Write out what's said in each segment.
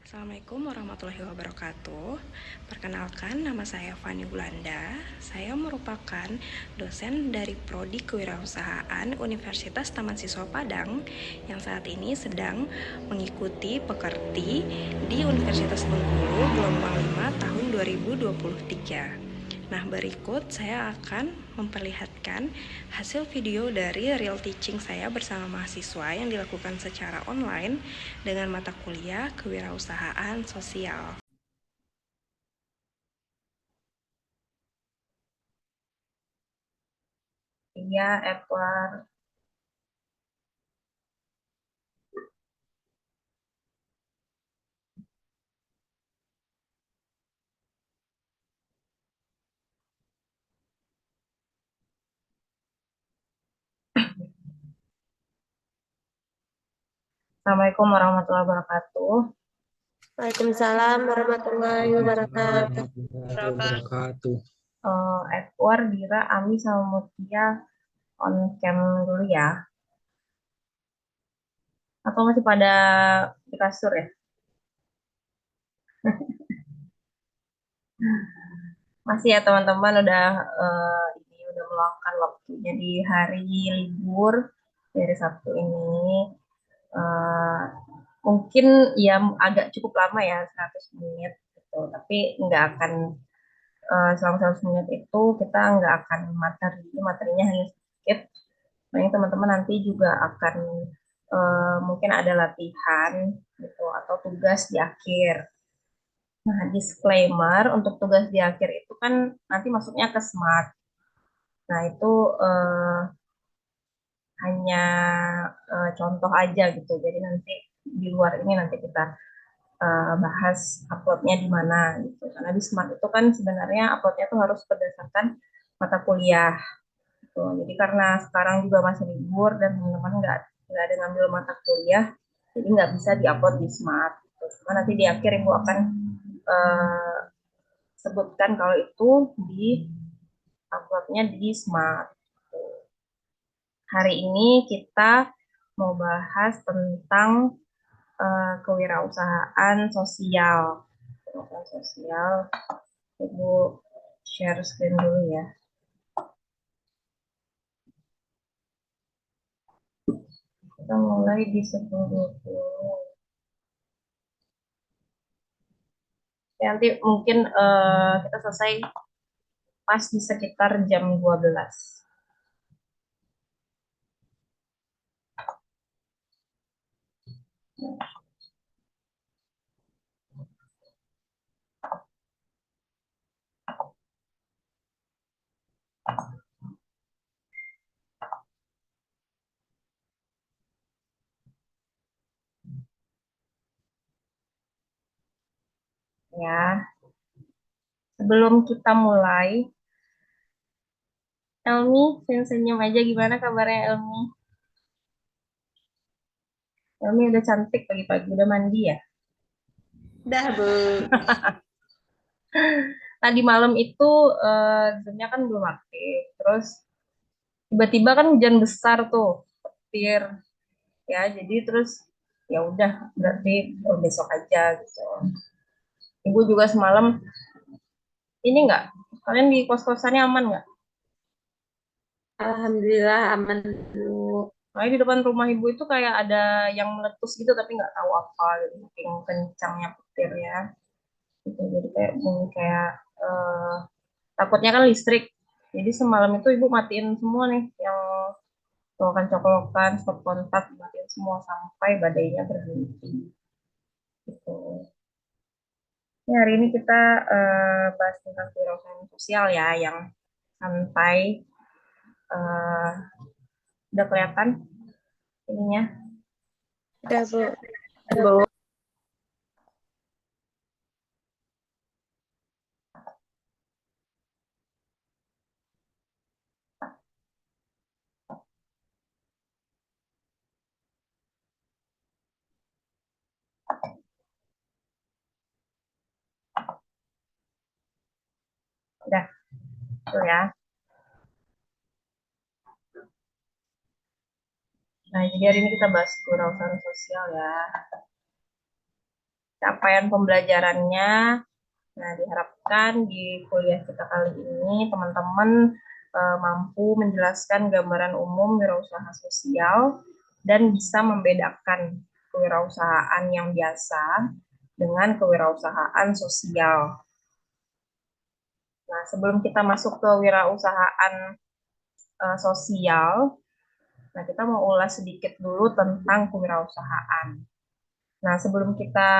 Assalamualaikum warahmatullahi wabarakatuh. Perkenalkan, nama saya Fani Wulanda. Saya merupakan dosen dari Prodi Kewirausahaan Universitas Taman Siswa Padang yang saat ini sedang mengikuti pekerti di Universitas Bengkulu gelombang 5 tahun 2023. Nah, berikut saya akan memperlihatkan hasil video dari real teaching saya bersama mahasiswa yang dilakukan secara online dengan mata kuliah Kewirausahaan Sosial. Iya, Edward. Assalamualaikum warahmatullahi wabarakatuh. Waalaikumsalam warahmatullahi wabarakatuh. Warahmatullahi wabarakatuh. Edward, Dira, Ami, sama Mutia on cam dulu ya. Atau masih pada di kasur ya? Masih ya teman-teman ini udah meluangkan waktunya di hari libur dari Sabtu ini. Eh, Mungkin ya agak cukup lama ya 100 menit gitu. Tapi nggak akan selama 100 menit itu kita nggak akan materinya hanya sedikit. Nah, ini teman-teman nanti juga akan mungkin ada latihan gitu atau tugas di akhir. Nah, disclaimer untuk tugas di akhir itu kan nanti masuknya ke SMART. Nah, itu eh, hanya contoh aja gitu. Jadi nanti di luar ini nanti kita bahas uploadnya di mana gitu. Karena di SMART itu kan sebenarnya uploadnya tuh harus berdasarkan mata kuliah. Gitu. Jadi karena sekarang juga masih libur dan teman-teman nggak ada ngambil mata kuliah, jadi nggak bisa diupload di Smart. Gitu. Cuma nanti di akhir ibu akan uh, sebutkan kalau itu di uploadnya di Smart. Gitu. Hari ini kita mau bahas tentang kewirausahaan sosial. Kewirausahaan sosial, ibu share screen dulu ya. Kita mulai di 10.20. Ya, nanti mungkin kita selesai pas di sekitar jam 12. Ya, sebelum kita mulai, Elmi, senyum aja, gimana kabarnya Elmi? Elmi udah cantik pagi-pagi, udah mandi ya? Dah, Bu. Tadi malam itu Zoom-nya kan belum aktif, terus tiba-tiba kan hujan besar tuh, petir ya, jadi terus ya udah berarti besok aja gitu. Ibu juga semalam ini nggak, kalian di kos-kosannya aman nggak? Alhamdulillah aman, Bu. Nah, di depan rumah ibu itu kayak ada yang meletus gitu, tapi nggak tahu apa gitu, saking kencangnya petir ya. Gitu. Jadi kayak kayak eh, takutnya kan listrik. Jadi semalam itu ibu matiin semua nih, yang colokan-colokan, stop kontak, matiin semua sampai badainya berhenti. Gitu. Ini hari ini kita bahas tentang kewirausahaan sosial ya, yang santai. Eh, udah kelihatan ininya. Udah, Bu. Bu. Udah, tuh ya. Nah, jadi hari ini kita bahas kewirausahaan sosial ya. capaian pembelajarannya. Nah, diharapkan di kuliah kita kali ini teman-teman mampu menjelaskan gambaran umum wirausaha sosial dan bisa membedakan kewirausahaan yang biasa dengan kewirausahaan sosial. Nah, sebelum kita masuk ke wirausahaan sosial, nah kita mau ulas sedikit dulu tentang kewirausahaan. Nah, sebelum kita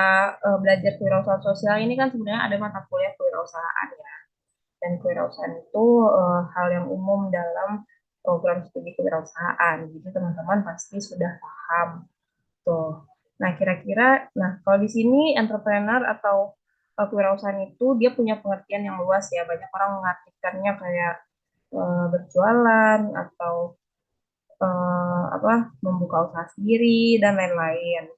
belajar kewirausahaan sosial ini kan sebenarnya ada mata kuliah kewirausahaan ya. Dan kewirausahaan itu hal yang umum dalam program studi kewirausahaan. Jadi teman-teman pasti sudah paham. Tuh. Nah, kira-kira, kalau di sini entrepreneur atau kewirausahaan itu dia punya pengertian yang luas ya. Banyak orang mengartikannya kayak berjualan atau membuka usaha sendiri dan lain-lain.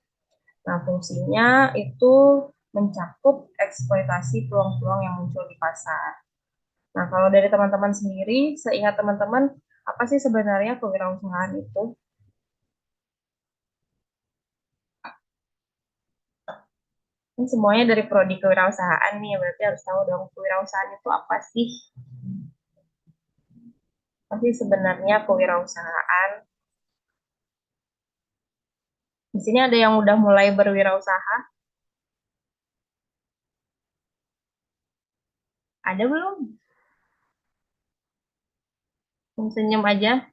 Nah, fungsinya itu mencakup eksploitasi peluang-peluang yang muncul di pasar. Nah, kalau dari teman-teman sendiri, seingat teman-teman, apa sih sebenarnya kewirausahaan itu? Ini semuanya dari prodi kewirausahaan nih, berarti harus tahu dong kewirausahaan itu apa sih? Apa sih sebenarnya kewirausahaan? Di sini ada yang udah mulai berwirausaha? Ada belum? Senyum aja.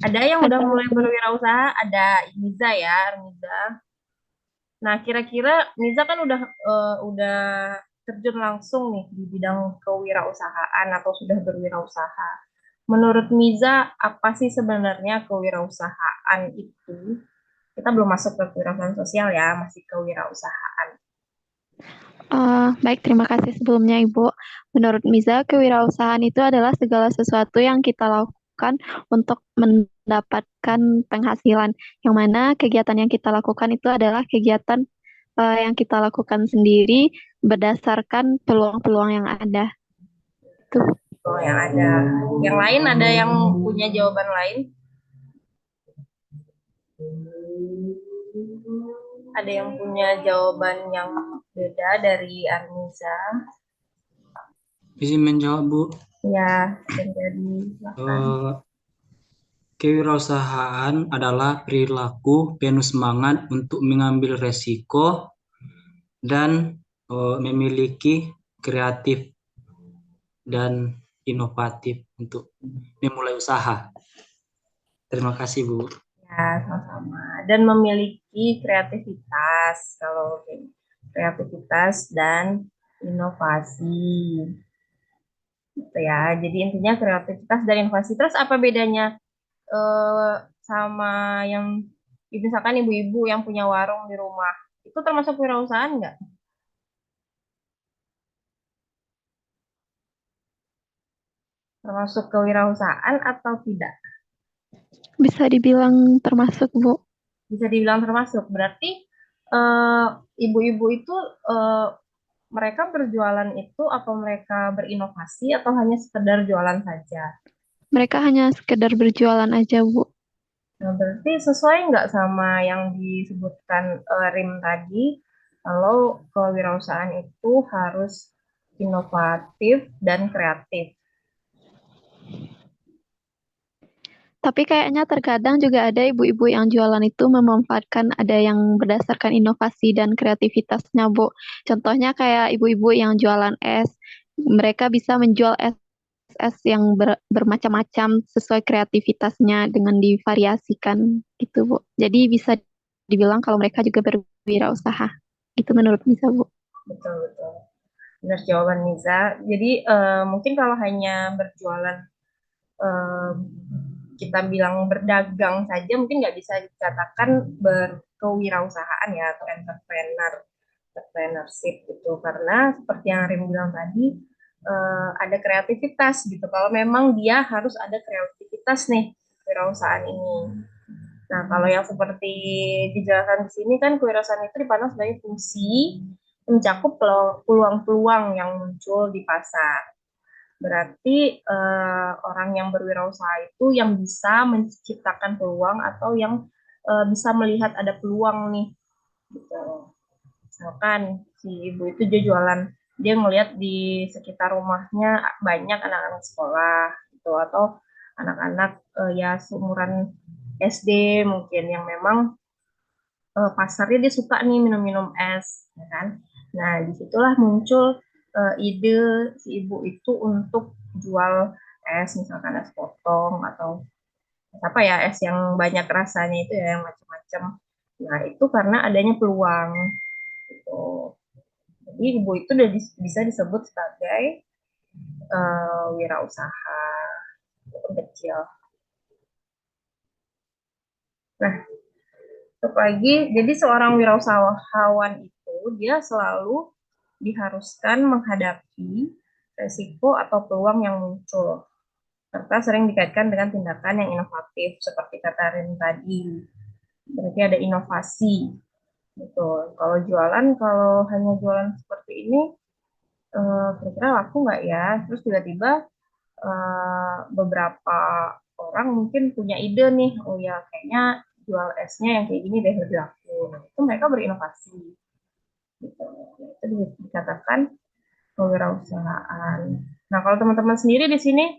Ada yang udah mulai berwirausaha? Ada Niza ya, Niza. Nah, kira-kira Niza kan udah terjun langsung nih di bidang kewirausahaan atau sudah berwirausaha. Menurut Miza, apa sih sebenarnya kewirausahaan itu? Kita belum masuk ke kewirausahaan sosial ya, masih kewirausahaan. Baik, terima kasih sebelumnya Ibu. Menurut Miza, kewirausahaan itu adalah segala sesuatu yang kita lakukan untuk mendapatkan penghasilan. Yang mana kegiatan yang kita lakukan itu adalah kegiatan yang kita lakukan sendiri berdasarkan peluang-peluang yang ada. Itu. Oh, yang ada. Yang lain ada yang punya jawaban lain? Ada yang punya jawaban yang beda dari Arniza? Izin menjawab, Bu. Ya, jadi Kewirausahaan adalah perilaku penuh semangat untuk mengambil resiko dan memiliki kreatif dan inovatif untuk memulai usaha. Terima kasih, Bu. Ya, sama-sama. Dan memiliki kreativitas, kalau kreativitas dan inovasi. Gitu ya. Jadi intinya kreativitas dan inovasi. Terus apa bedanya sama yang misalkan ibu-ibu yang punya warung di rumah? Itu termasuk wirausahaan nggak? Termasuk kewirausahaan atau tidak? Bisa dibilang termasuk, Bu. Bisa dibilang termasuk. Berarti ibu-ibu itu mereka berjualan itu atau mereka berinovasi atau hanya sekedar jualan saja? Mereka hanya sekedar berjualan aja, Bu. Nah, berarti sesuai nggak sama yang disebutkan Rim tadi, kalau kewirausahaan itu harus inovatif dan kreatif. Tapi kayaknya terkadang juga ada ibu-ibu yang jualan itu memanfaatkan ada yang berdasarkan inovasi dan kreativitasnya, Bu. Contohnya kayak ibu-ibu yang jualan es, mereka bisa menjual es yang bermacam-macam sesuai kreativitasnya dengan divariasikan gitu, Bu. Jadi bisa dibilang kalau mereka juga berwirausaha. Itu menurut Nisa, Bu. Betul, betul. Benar jawaban Niza. Jadi mungkin kalau hanya berjualan, eh, kita bilang berdagang saja mungkin nggak bisa dikatakan berkewirausahaan ya, atau entrepreneurship itu, karena seperti yang Rim bilang tadi, ada kreativitas gitu. Kalau memang dia harus ada kreativitas nih kewirausahaan ini. Nah, kalau yang seperti dijelaskan di sini kan kewirausahaan itu dipandang sebagai fungsi mencakup peluang-peluang yang muncul di pasar. Berarti orang yang berwirausaha itu yang bisa menciptakan peluang atau yang bisa melihat ada peluang nih, gitu. Misalkan si ibu itu dia jualan, dia ngelihat di sekitar rumahnya banyak anak-anak sekolah gitu, atau anak-anak ya seumuran SD mungkin yang memang pasarnya dia suka nih minum-minum es, ya kan? Nah, disitulah muncul ide si ibu itu untuk jual es, misalkan es potong atau apa ya, es yang banyak rasanya itu ya, yang macam-macam. Nah, itu karena adanya peluang gitu. Jadi ibu itu udah bisa disebut sebagai wirausaha walaupun kecil. Nah, untuk lagi, jadi seorang wirausahawan itu dia selalu diharuskan menghadapi resiko atau peluang yang muncul, serta sering dikaitkan dengan tindakan yang inovatif seperti kata Rin tadi. Berarti ada inovasi gitu. Kalau jualan, kalau hanya jualan seperti ini, kira-kira laku nggak ya? Terus tiba-tiba beberapa orang mungkin punya ide nih, oh ya kayaknya jual esnya yang kayak gini deh lebih laku. Nah, itu mereka berinovasi. Gitu. Nah, itu dikatakan kewirausahaan. Nah, kalau teman-teman sendiri di sini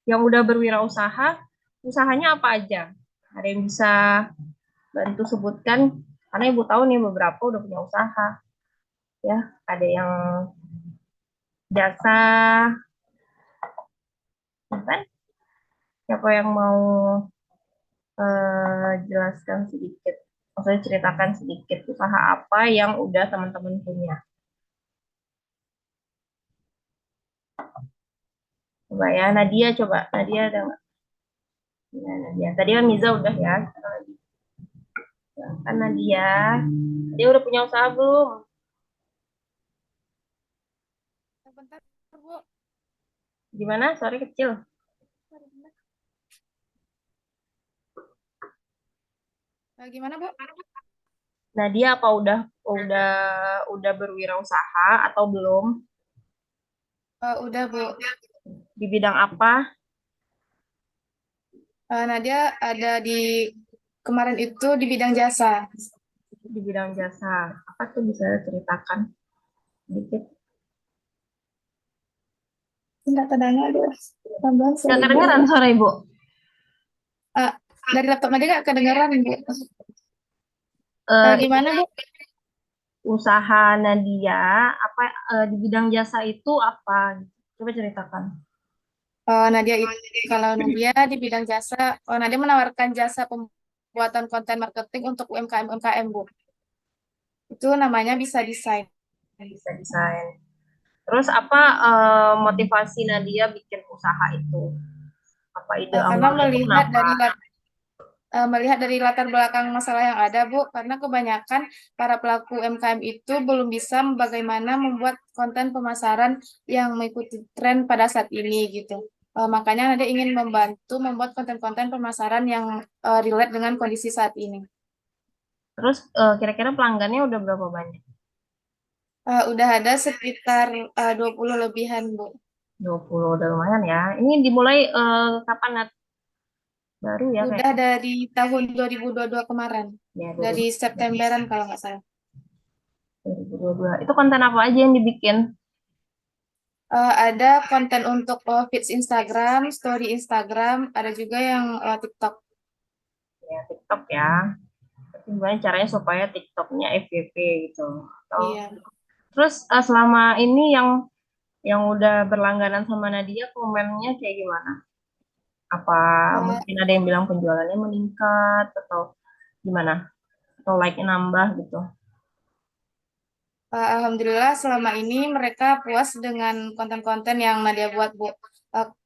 yang udah berwirausaha, usahanya apa aja? Ada yang bisa bantu sebutkan? Karena ibu tahu nih beberapa udah punya usaha, ya. Ada yang jasa, kan? Siapa yang mau jelaskan sedikit? Maksudnya ceritakan sedikit usaha apa yang udah teman-teman punya. Coba ya, Nadia coba. Nadia ada nggak? Ya, Nadia. Tadi kan Miza udah ya. Kan Nadia. Dia udah punya usaha belum? Bentar, Bu. Gimana? Suara kecil. Gimana, Bu? Nadia apa udah berwirausaha atau belum? Udah, Bu. Di bidang apa? Nadia ada di kemarin itu di bidang jasa. Di bidang jasa. Apa tuh bisa ceritakan sedikit? Enggak terdengar, Bu. Tambahan Nggak 1.000. kedengeran suara ibu. Dari laptop Nadia nggak kedengeran, Bu. Eh, Gimana, Bu? Usaha Nadia apa di bidang jasa itu apa? Coba ceritakan. Nadia itu, kalau Nadia di bidang jasa, Nadia menawarkan jasa pembuatan konten marketing untuk UMKM, Bu. Itu namanya Bisa Desain. Bisa desain. Terus apa motivasi Nadia bikin usaha itu? Apa ide Karena awalnya itu kenapa? melihat dari latar belakang masalah yang ada, Bu, karena kebanyakan para pelaku UMKM itu belum bisa bagaimana membuat konten pemasaran yang mengikuti tren pada saat ini gitu. Makanya Nadia ingin membantu membuat konten-konten pemasaran yang relate dengan kondisi saat ini. Terus kira-kira pelanggannya udah berapa banyak? Udah ada sekitar 20 lebihan, Bu. 20 udah lumayan ya. Ini dimulai kapan Nat? Baru ya Udah kayak dari tahun 2022 kemarin. ya Dari 2022. Septemberan kalau nggak salah. 2022. Itu konten apa aja yang dibikin? Ada konten untuk feeds Instagram, story Instagram, ada juga yang TikTok. Ya TikTok ya. Tapi gimana caranya supaya TikToknya FYP gitu? Atau Iya. terus selama ini yang udah berlangganan sama Nadia komennya kayak gimana? Apa Uh, mungkin ada yang bilang penjualannya meningkat atau gimana? Atau like nambah gitu? Alhamdulillah selama ini mereka puas dengan konten-konten yang Nadia buat, Bu.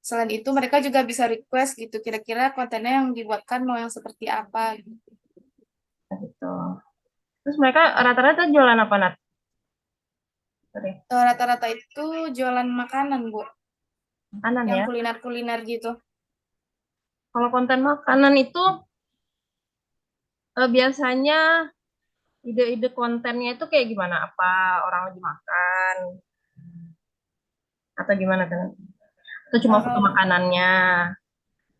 Selain itu mereka juga bisa request gitu, kira-kira kontennya yang dibuatkan mau yang seperti apa gitu. Gitu. Terus mereka rata-rata jualan apa Nat? Sorry. Rata-rata itu jualan makanan, Bu, Makanan yang ya. kuliner-kuliner gitu. Kalau konten makanan itu biasanya ide-ide kontennya itu kayak gimana? Apa orang lagi makan atau gimana kan? Atau cuma foto Kalau makanannya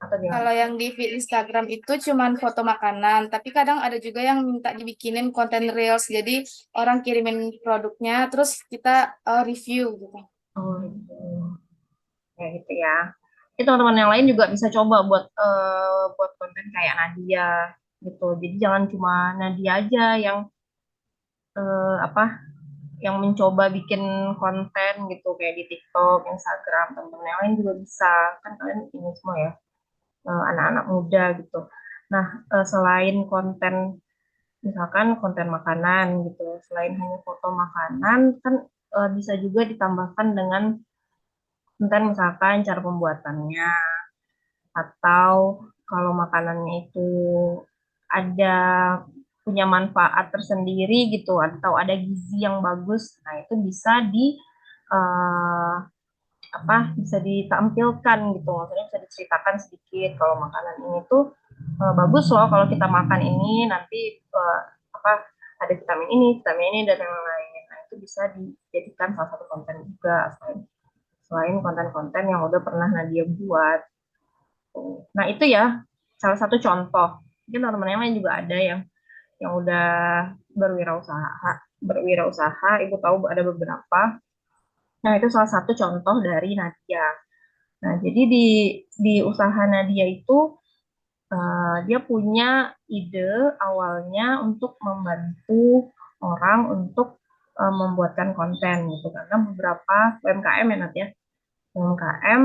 atau gimana? Kalau yang di feed Instagram itu cuman foto makanan, tapi kadang ada juga yang minta dibikinin konten reels. Jadi orang kirimin produknya, terus kita review gitu. Oh, gitu. Ya gitu ya. Itu teman-teman yang lain juga bisa coba buat konten kayak Nadia gitu. Jadi jangan cuma Nadia aja yang apa yang mencoba bikin konten gitu kayak di TikTok, Instagram, teman-teman yang lain juga bisa. Kan kalian ini semua ya, anak-anak muda gitu. Nah, selain konten misalkan konten makanan gitu, selain hanya foto makanan kan bisa juga ditambahkan dengan konten misalkan cara pembuatannya atau kalau makanannya itu ada punya manfaat tersendiri gitu atau ada gizi yang bagus, nah itu bisa eh, bisa ditampilkan gitu, maksudnya bisa diceritakan sedikit kalau makanan ini tuh bagus loh kalau kita makan ini nanti apa ada vitamin ini dan yang lain. Nah itu bisa dijadikan salah satu konten juga selain konten-konten yang udah pernah Nadia buat. Nah itu ya salah satu contoh. Mungkin teman-teman yang lain juga ada yang udah berwirausaha, ibu tahu ada beberapa. Nah itu salah satu contoh dari Nadia. Nah jadi di usaha Nadia itu dia punya ide awalnya untuk membantu orang untuk membuatkan konten gitu karena beberapa UMKM ya Nadia, UMKM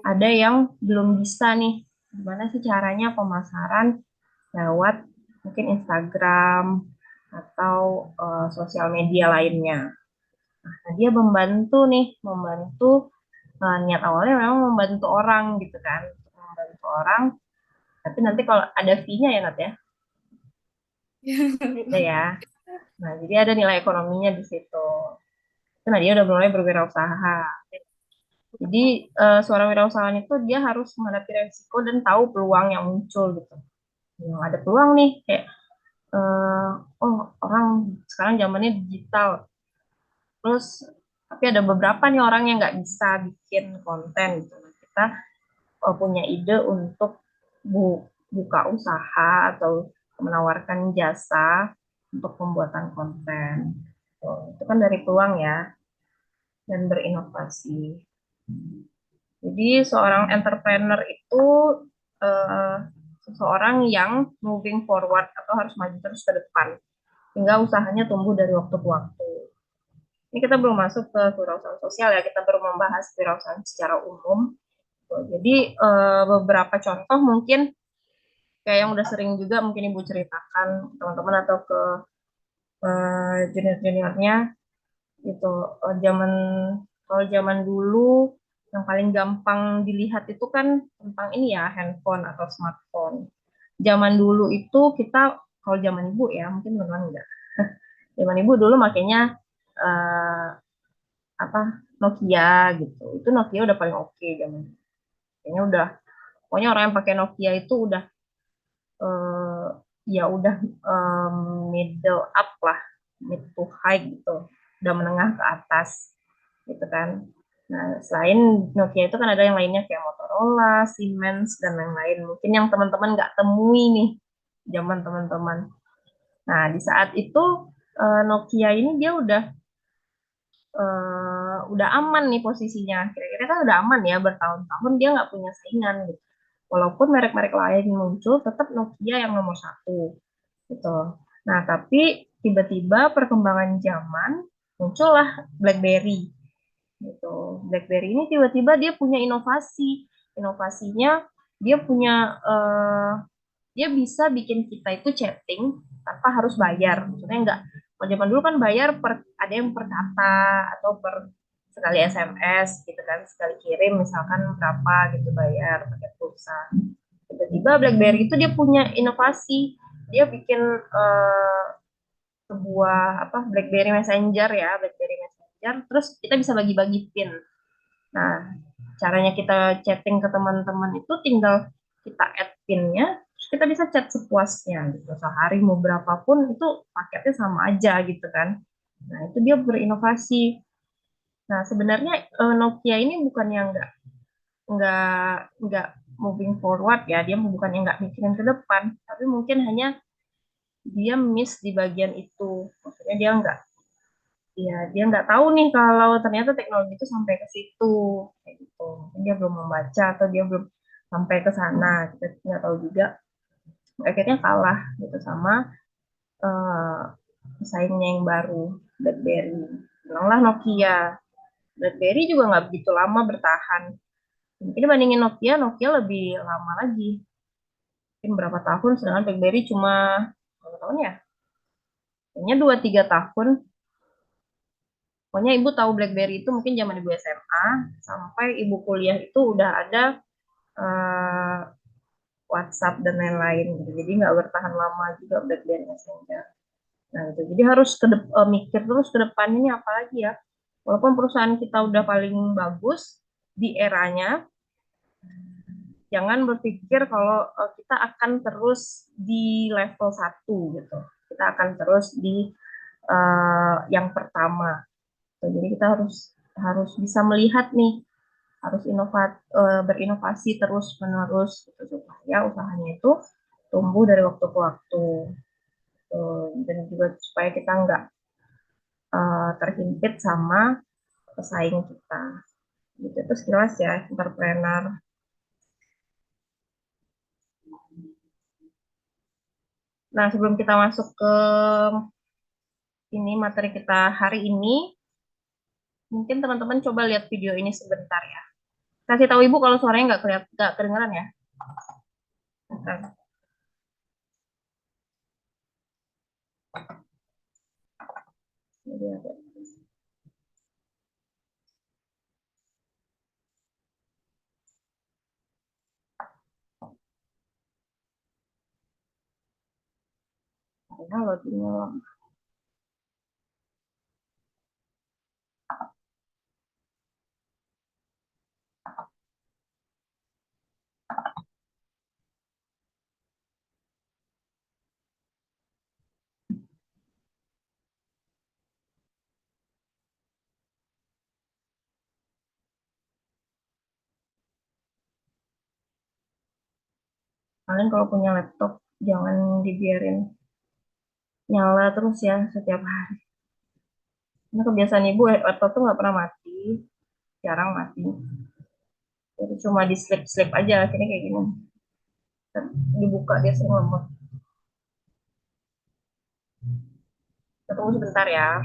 ada yang belum bisa nih gimana sih caranya pemasaran lewat mungkin Instagram atau sosial media lainnya. Nah, dia membantu niat awalnya memang membantu orang gitu kan, membantu orang. Tapi nanti kalau ada fee-nya ya Nat ya, ada ya. Nah, jadi ada nilai ekonominya di situ. Nah, dia udah mulai berwirausaha. Jadi seorang wirausahawan itu dia harus menghadapi resiko dan tahu peluang yang muncul gitu. Yang ada peluang nih kayak oh orang sekarang zamannya digital. Terus tapi ada beberapa nih orang yang nggak bisa bikin konten gitu. Nah, kita punya ide untuk buka usaha atau menawarkan jasa untuk pembuatan konten. Itu kan dari peluang ya dan berinovasi. Jadi seorang entrepreneur itu eh, seseorang yang moving forward atau harus maju terus ke depan hingga usahanya tumbuh dari waktu ke waktu. Ini kita belum masuk ke kewirausahaan sosial ya, kita baru membahas kewirausahaan secara umum. Jadi beberapa contoh mungkin kayak yang udah sering juga mungkin ibu ceritakan teman-teman atau ke junior-juniornya gitu. Zaman kalau zaman dulu yang paling gampang dilihat itu kan tentang ini ya handphone atau smartphone. Zaman dulu itu kita kalau zaman ibu ya mungkin teman-teman enggak. Zaman ibu dulu makanya eh, apa Nokia gitu. Itu Nokia udah paling oke zaman. Kayaknya udah pokoknya orang yang pakai Nokia itu udah eh, ya udah middle up lah, mid to high gitu, udah menengah ke atas gitu kan. Nah, selain Nokia itu kan ada yang lainnya kayak Motorola, Siemens, dan lain-lain. Mungkin yang teman-teman nggak temui nih, zaman teman-teman. Nah, di saat itu Nokia ini dia udah aman nih posisinya. Kira-kira kan udah aman ya, bertahun-tahun dia nggak punya saingan gitu. Walaupun merek-merek lain muncul, tetap Nokia yang nomor satu gitu. Nah, tapi tiba-tiba perkembangan zaman muncullah BlackBerry gitu. BlackBerry ini tiba-tiba dia punya inovasi. Inovasinya dia punya dia bisa bikin kita itu chatting tanpa harus bayar. Maksudnya enggak, kalau zaman dulu kan bayar ada yang per kata atau per sekali SMS gitu kan, sekali kirim misalkan berapa gitu bayar pakai pulsa. Tiba-tiba BlackBerry itu dia punya inovasi, dia bikin sebuah BlackBerry Messenger ya, BlackBerry Messenger, terus kita bisa bagi-bagi pin. Nah, caranya kita chatting ke teman-teman itu tinggal kita add pinnya, terus kita bisa chat sepuasnya gitu. Sehari mau berapapun itu paketnya sama aja gitu kan. Nah, itu dia berinovasi. Nah, sebenarnya Nokia ini bukan yang nggak moving forward ya, dia bukannya nggak mikirin ke depan, tapi mungkin hanya dia miss di bagian itu. Maksudnya dia nggak tahu nih kalau ternyata teknologi itu sampai ke situ, kayak gitu. Mungkin dia belum membaca atau dia belum sampai ke sana, kita nggak tahu juga. Akhirnya kalah gitu sama eh, pesaingnya yang baru, BlackBerry. Bilanglah Nokia. BlackBerry juga nggak begitu lama bertahan. Mungkin dibandingin Nokia, Nokia lebih lama lagi. Mungkin berapa tahun, sedangkan BlackBerry cuma berapa tahun ya? Kayaknya 2-3 tahun. Pokoknya ibu tahu BlackBerry itu mungkin zaman ibu SMA, sampai ibu kuliah itu udah ada eh, WhatsApp dan lain-lain gitu. Jadi nggak bertahan lama juga BlackBerry Messenger. Nah, itu. Jadi harus mikir terus ke depannya ini apa lagi ya. Walaupun perusahaan kita udah paling bagus di eranya, jangan berpikir kalau kita akan terus di level 1 gitu. Kita akan terus di yang pertama. Jadi kita harus harus bisa melihat nih, harus berinovasi terus menerus gitu, supaya usahanya itu tumbuh dari waktu ke waktu. Dan juga supaya kita nggak terhimpit sama pesaing kita. Gitu. Itu sekilas ya entrepreneur. Nah, sebelum kita masuk ke ini materi kita hari ini, mungkin teman-teman coba lihat video ini sebentar ya. Kasih tahu ibu kalau suaranya nggak kedengeran ya. Bentar. Jadi ada. Loadingnya. Kalian kalau punya laptop, jangan dibiarin nyala terus ya setiap hari. Ini kebiasaan ibu, laptop tuh nggak pernah mati, jarang mati. Jadi cuma di slip aja, akhirnya kayak gini. Dan dibuka dia sering lemot. Tunggu sebentar ya.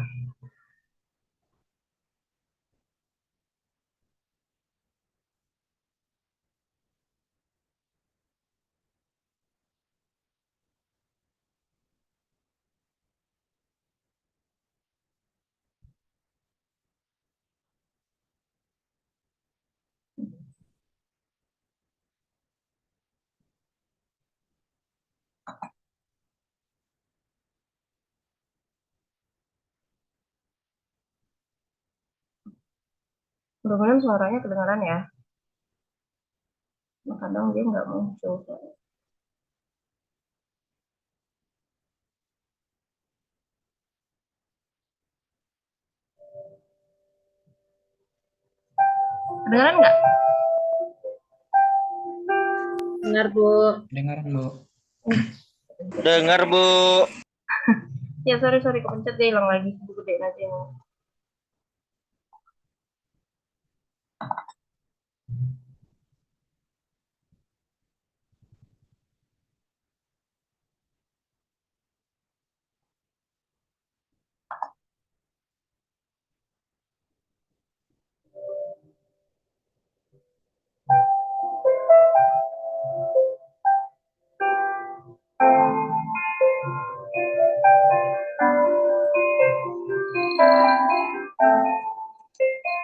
Mudah-mudahan suaranya kedengaran ya. Nah, kadang dia nggak muncul. Kedengaran nggak? Dengar, Bu. Dengar, Bu. Dengar, Bu. Ya, sorry, kepencet dia hilang lagi. Bu gedein aja yang.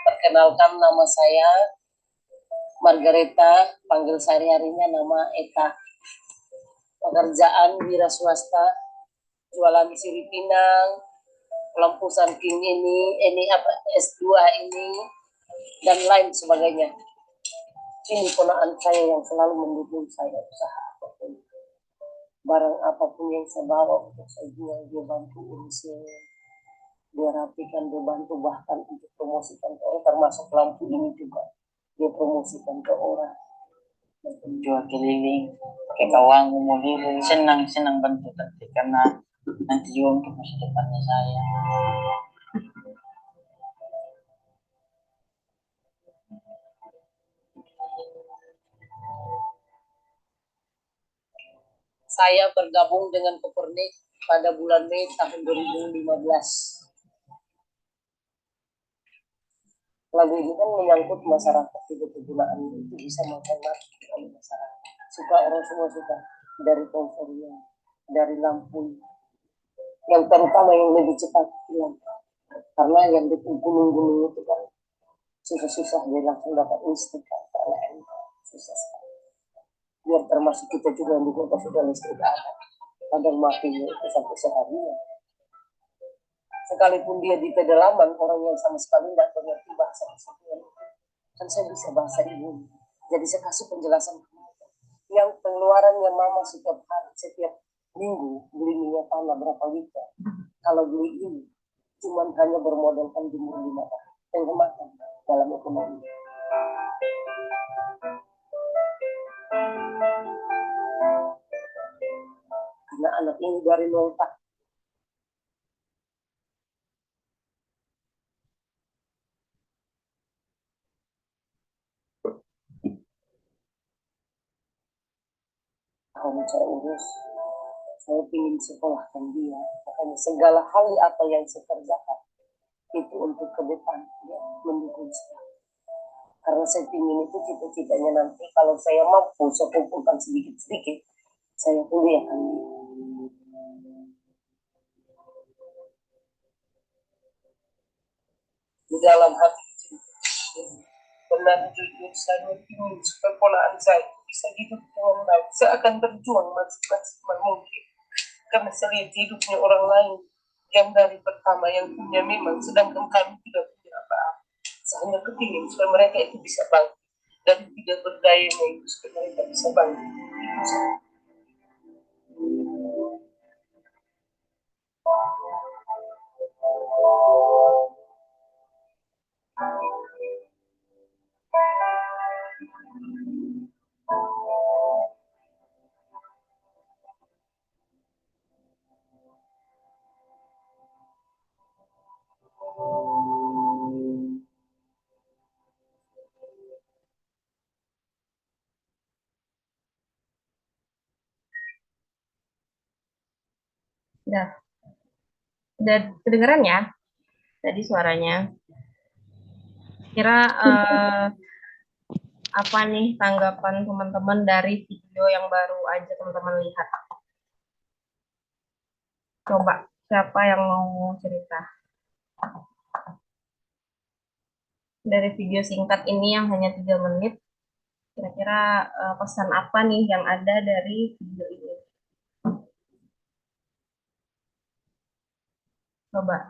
Perkenalkan, nama saya Margareta, panggil sehari-harinya nama Eka. Pekerjaan wira swasta, jualan sirip pinang, lampu samping ini apa S2 ini, dan lain sebagainya. Ini ponakan saya yang selalu mendukung saya usaha apapun. Barang apapun yang saya bawa untuk saya jual, dia bantu urusin, dia rapikan, dia bantu bahkan untuk promosikan ke orang, termasuk lampu ini juga dia promosikan ke orang. jual keliling pakai kawang mobil senang bantu nanti karena nanti juga untuk masa depannya saya. Saya bergabung dengan Kopernik pada bulan Mei tahun 2015. Lagu ini kan menyangkut masyarakat, juga penggunaan itu bisa menghemat oleh masyarakat. Suka, orang semua suka, dari kompornya, dari lampu, yang terutama yang lebih cepat hilang. Karena yang di gunung-gunung itu kan susah-susah dia langsung dapat listrik kan, susah sekali. Biar termasuk kita juga yang di kota sudah listrik ada, kadang matinya itu sampai seharian. Sekalipun dia di pedalaman, orang yang sama sekali tidak mengerti bahasa tersebut, kan saya bisa bahasa ibu, jadi saya kasih penjelasan yang pengeluarannya mama setiap hari, setiap minggu beli minyak tanah berapa liter. Kalau beli ini cuman hanya bermodalkan jumur 5 tahun, penghematan dalam ekonomi. Karena anak ini dari nol tak. Tahun saya urus, saya ingin sekolahkan dia. Makanya segala hal apa yang saya kerjakan itu untuk ke depan ya, mendukung saya. Karena saya ingin itu cita-citanya nanti kalau saya mampu saya kumpulkan sedikit-sedikit, saya kuliahkan dia. Di dalam hati benar jujur saya ingin supaya polaan saya bisa hidup dengan baik. Saya akan berjuang maksimal mungkin karena saya lihat hidupnya orang lain yang dari pertama yang punya memang, sedangkan kami tidak punya apa-apa. Saya hanya kepingin supaya mereka itu bisa bangkit dan tidak berdayanya itu supaya mereka bisa bangkit. Udah kedengeran ya tadi suaranya? Kira apa nih tanggapan teman-teman dari video yang baru aja teman-teman lihat? Coba siapa yang mau cerita? Dari video singkat ini yang hanya 3 menit, kira-kira pesan apa nih yang ada dari video ini? Coba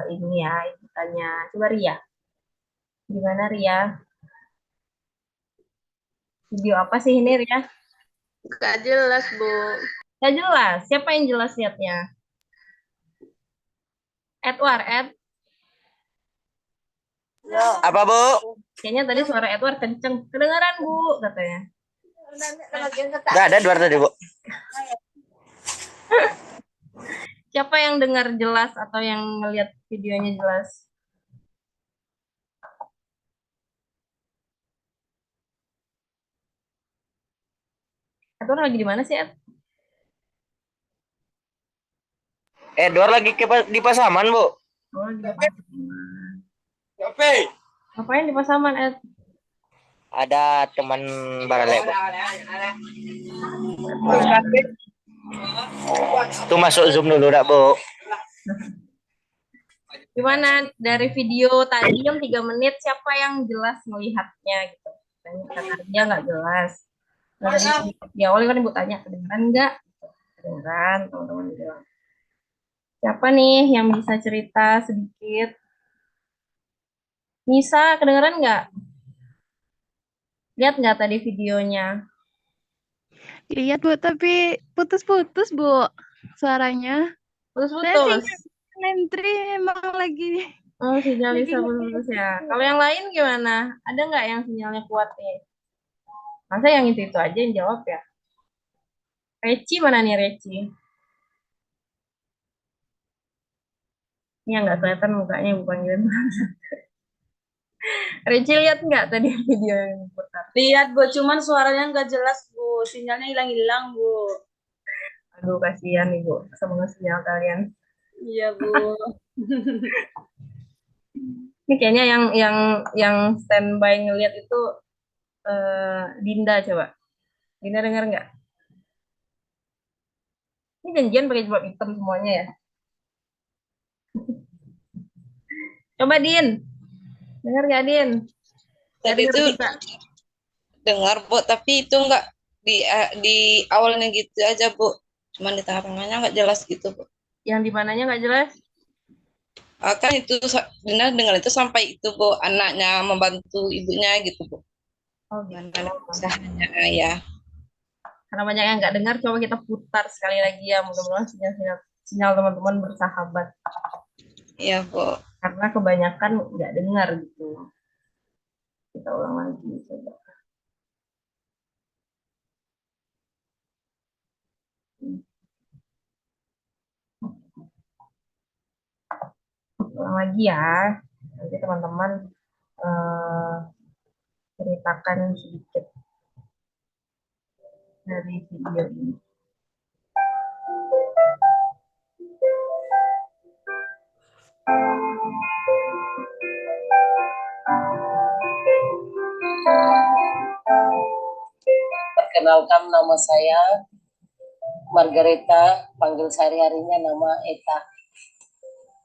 ini ya, ibu tanya. Coba Ria. Gimana Ria? Video apa sih ini Ria? Gak jelas, Bu. Gak jelas. Siapa yang jelas lihatnya? Edward, Apa, Bu? kayaknya tadi suara Edward kenceng. Kedengaran Bu, katanya. Gak ada dua tadi, Bu. Siapa yang dengar jelas atau yang ngelihat videonya jelas? Edward lagi di mana sih, Ed? Edward lagi di Pasaman, Bu. Oh, lagi di Pasaman. Ngapain di Pasaman, Ed? Ada teman barale, Bu. Itu masuk Zoom dulu, dak, Bu. Gimana dari video tadi yang 3 menit, siapa yang jelas melihatnya gitu? Kata dia nggak jelas. Nah, tadi di awal kan Ibu tanya, kedengeran nggak? Kedengeran, teman-teman bilang. Siapa nih yang bisa cerita sedikit? Nisa, kedengeran nggak? Lihat nggak tadi videonya? Lihat Bu, tapi putus-putus Bu suaranya. Putus-putus. Entry emang lagi. Oh, sinyal Lisa putus-putus ya. Kalau yang lain gimana? Ada nggak yang sinyalnya kuat nih? Masa yang itu aja yang jawab ya? Reci mana nih Reci? Ini yang nggak kelihatan mukanya bukan gitu. Reci lihat nggak tadi video yang diputar? Lihat Bu, cuman suaranya nggak jelas Bu, sinyalnya hilang-hilang Bu. Aduh kasihan Ibu sama sinyal kalian. Iya Bu. Ini kayaknya yang standby ngelihat itu Dinda coba. Dinda dengar nggak? Ini janjian pakai jilbab hitam semuanya ya. Coba Din, dengar nggak Din? Nggak Tadi dengar itu juga. dengar Bu, tapi itu enggak di awalnya gitu aja Bu. Cuman di tengah-tengahnya enggak jelas gitu Bu. Yang di mananya nggak jelas? Kan itu benar dengar itu sampai itu Bu, anaknya membantu ibunya gitu Bu. Oh Gimana gitu. usahanya ya. Karena banyak yang nggak dengar, coba kita putar sekali lagi ya. Mudah-mudahan sinyal teman-teman bersahabat. Iya Bu. Karena kebanyakan nggak dengar gitu. Kita ulang lagi coba. Ulang lagi ya. Nanti teman-teman ceritakan sedikit dari video ini. Perkenalkan, nama saya Margareta, panggil sehari-harinya nama Eta.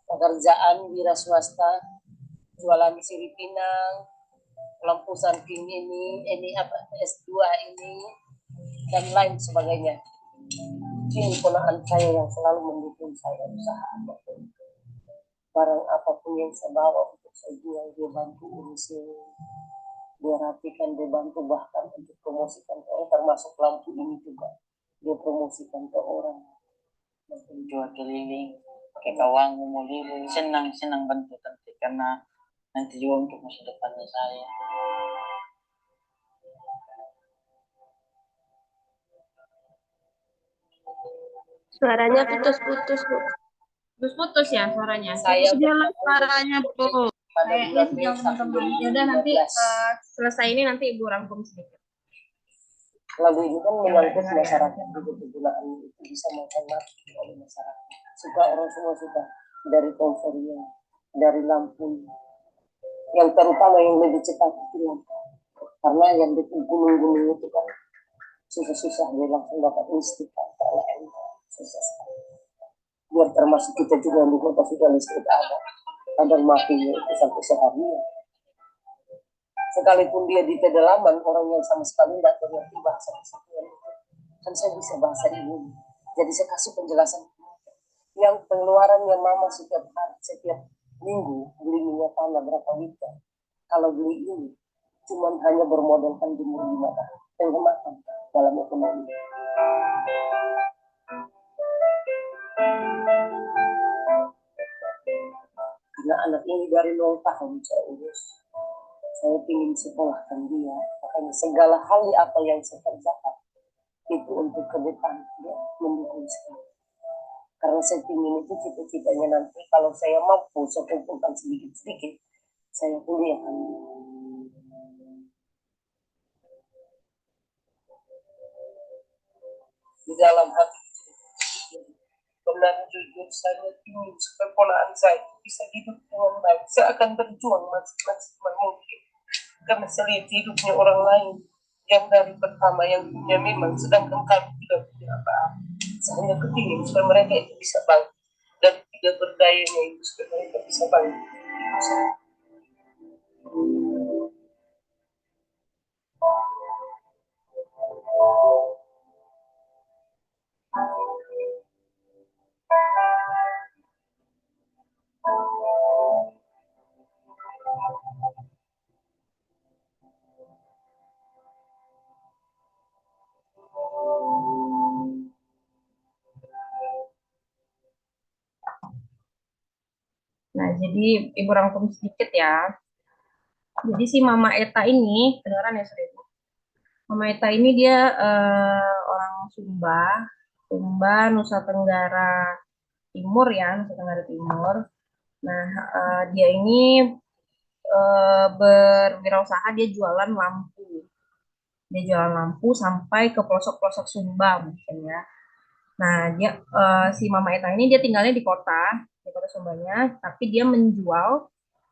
Pekerjaan wira swasta, jualan sirip pinang, lampu samping ini apa S2 ini, dan lain sebagainya. Ini ponakan saya yang selalu mendukung saya usaha apapun. Barang apapun yang saya bawa untuk saya jual, dia bantu urusin, dia rapikan, dia bantu bahkan untuk promosikan ke orang, termasuk lampu ini juga dia promosikan ke orang. Jual keliling pakai kawang memuliri, senang bantu nanti karena nanti juga untuk masa depannya saya. Suaranya putus-putus Bu. Putus-putus ya suaranya. Saya Jelas suaranya Bu. pada bulan Mei Teman-teman. Ya udah nanti selesai ini nanti Ibu rangkum sedikit. lagu ini kan menyangkut masyarakat juga, kegunaan itu bisa menghemat oleh masyarakat. Suka orang semua suka, dari kompornya, dari lampu, yang terutama yang lebih cepat itu lampu. Karena yang di gunung-gunung itu kan susah-susah dia langsung dapat listrik, PLN susah sekali. Biar termasuk kita juga yang di kota sudah listrik ada, kadang matinya itu sampai sehari. Sekalipun dia di pedalaman, orang yang sama sekali tidak mengerti bahasa kesatuan itu, kan saya bisa bahasa ibu. Jadi saya kasih penjelasan. Yang pengeluarannya mama setiap hari, setiap minggu beli minyak tanah berapa liter. Kalau beli ini, cuman hanya bermodalkan jemur 5 tahun. Penghematan dalam ekonomi. Karena anak ini dari 0 tahun saya urus. Saya ingin sekolahkan dia, makanya segala hal apa yang saya kerjakan itu untuk ke depan dia mendukung saya. Karena saya ingin itu cita-citanya nanti kalau saya mampu saya kumpulkan sedikit-sedikit, saya kuliahkan. Di dalam hati benar jujur saya ingin supaya ponakan saya bisa hidup dengan baik. Saya akan berjuang maksimal mungkin. Karena saya lihat hidupnya orang lain yang dari pertama yang punya memang, sedangkan kami tidak punya apa-apa. Saya hanya kepingin supaya mereka itu bisa bangkit dan tidak berdayanya itu supaya mereka bisa bangkit. Nah, jadi Ibu rangkum sedikit ya. Jadi si Mama Eta ini, kedengaran ya Ibu? Mama Eta ini dia orang Sumba, Nusa Tenggara Timur ya, Nusa Tenggara Timur. Nah, dia ini berwirausaha, dia jualan lampu. Dia jualan lampu sampai ke pelosok-pelosok Sumba mungkin ya. Nah, dia si Mama Eta ini dia tinggalnya di kota Sumbanya, tapi dia menjual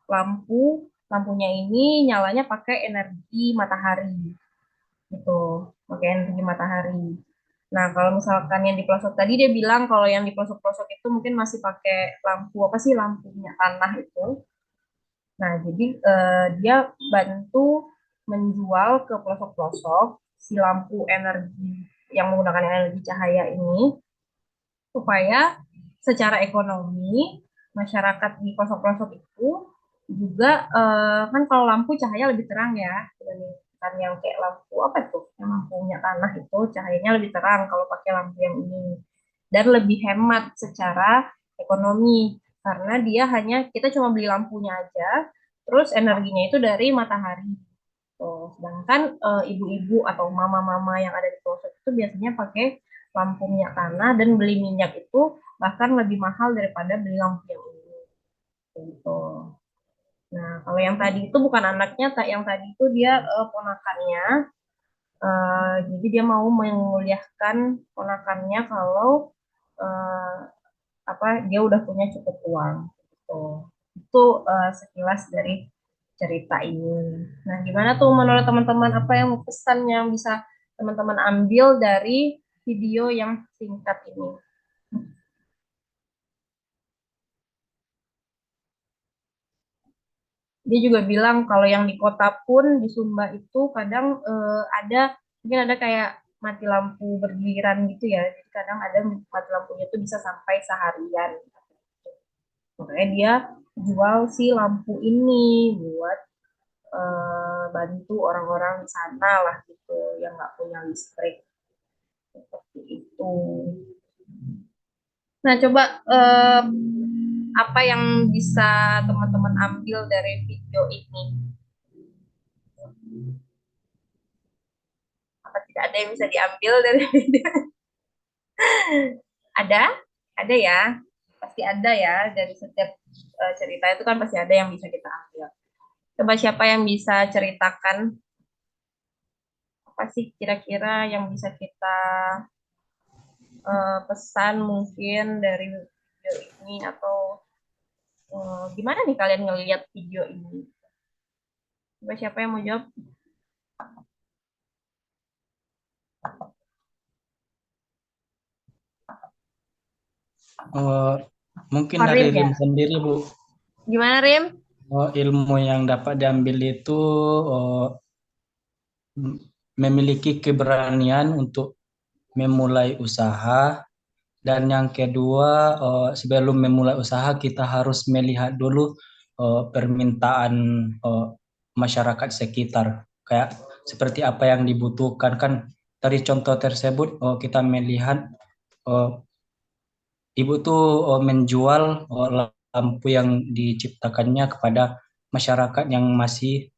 lampunya ini nyalanya pakai energi matahari. Gitu, pakai energi matahari. Nah, kalau misalkan yang di pelosok tadi dia bilang kalau yang di pelosok-pelosok itu mungkin masih pakai lampu apa sih, lampunya tanah itu. Nah, jadi dia bantu menjual ke pelosok-pelosok si lampu energi yang menggunakan energi cahaya ini supaya secara ekonomi masyarakat di pelosok-pelosok itu juga kan kalau lampu cahaya lebih terang ya dibandingkan yang kayak lampu apa tuh, yang lampunya tanah itu cahayanya lebih terang kalau pakai lampu yang ini, dan lebih hemat secara ekonomi karena dia hanya kita cuma beli lampunya aja, terus energinya itu dari matahari. Tuh, sedangkan ibu-ibu atau mama-mama yang ada di pelosok itu biasanya pakai lampu minyak tanah, dan beli minyak itu bahkan lebih mahal daripada beli lampu yang ini. Gitu. Nah, kalau yang tadi itu bukan anaknya, yang tadi itu dia ponakannya. Jadi dia mau menguliahkan ponakannya kalau eh, apa dia udah punya cukup uang. Gitu. Itu sekilas dari cerita ini. Nah, gimana tuh menurut teman-teman, apa yang pesan yang bisa teman-teman ambil dari video yang singkat ini? Dia juga bilang kalau yang di kota pun di Sumba itu kadang ada mungkin ada kayak mati lampu bergiliran gitu ya. Jadi kadang ada mati lampunya tuh bisa sampai seharian. Makanya dia jual si lampu ini buat bantu orang-orang di sana lah gitu yang nggak punya listrik seperti itu. Nah, coba apa yang bisa teman-teman ambil dari video ini? Apa tidak ada yang bisa diambil dari video? Ada? Ada ya? Pasti ada ya, dari setiap cerita itu kan pasti ada yang bisa kita ambil. Coba siapa yang bisa ceritakan apa sih kira-kira yang bisa kita pesan mungkin dari video ini, atau gimana nih kalian ngelihat video ini? Coba siapa yang mau jawab? Mungkin dari Rim ya? Rim sendiri, Bu. Gimana Rim? Ilmu yang dapat diambil itu memiliki keberanian untuk memulai usaha, dan yang kedua sebelum memulai usaha kita harus melihat dulu permintaan masyarakat sekitar, kayak seperti apa yang dibutuhkan. Kan dari contoh tersebut kita melihat ibu tuh menjual lampu yang diciptakannya kepada masyarakat yang masih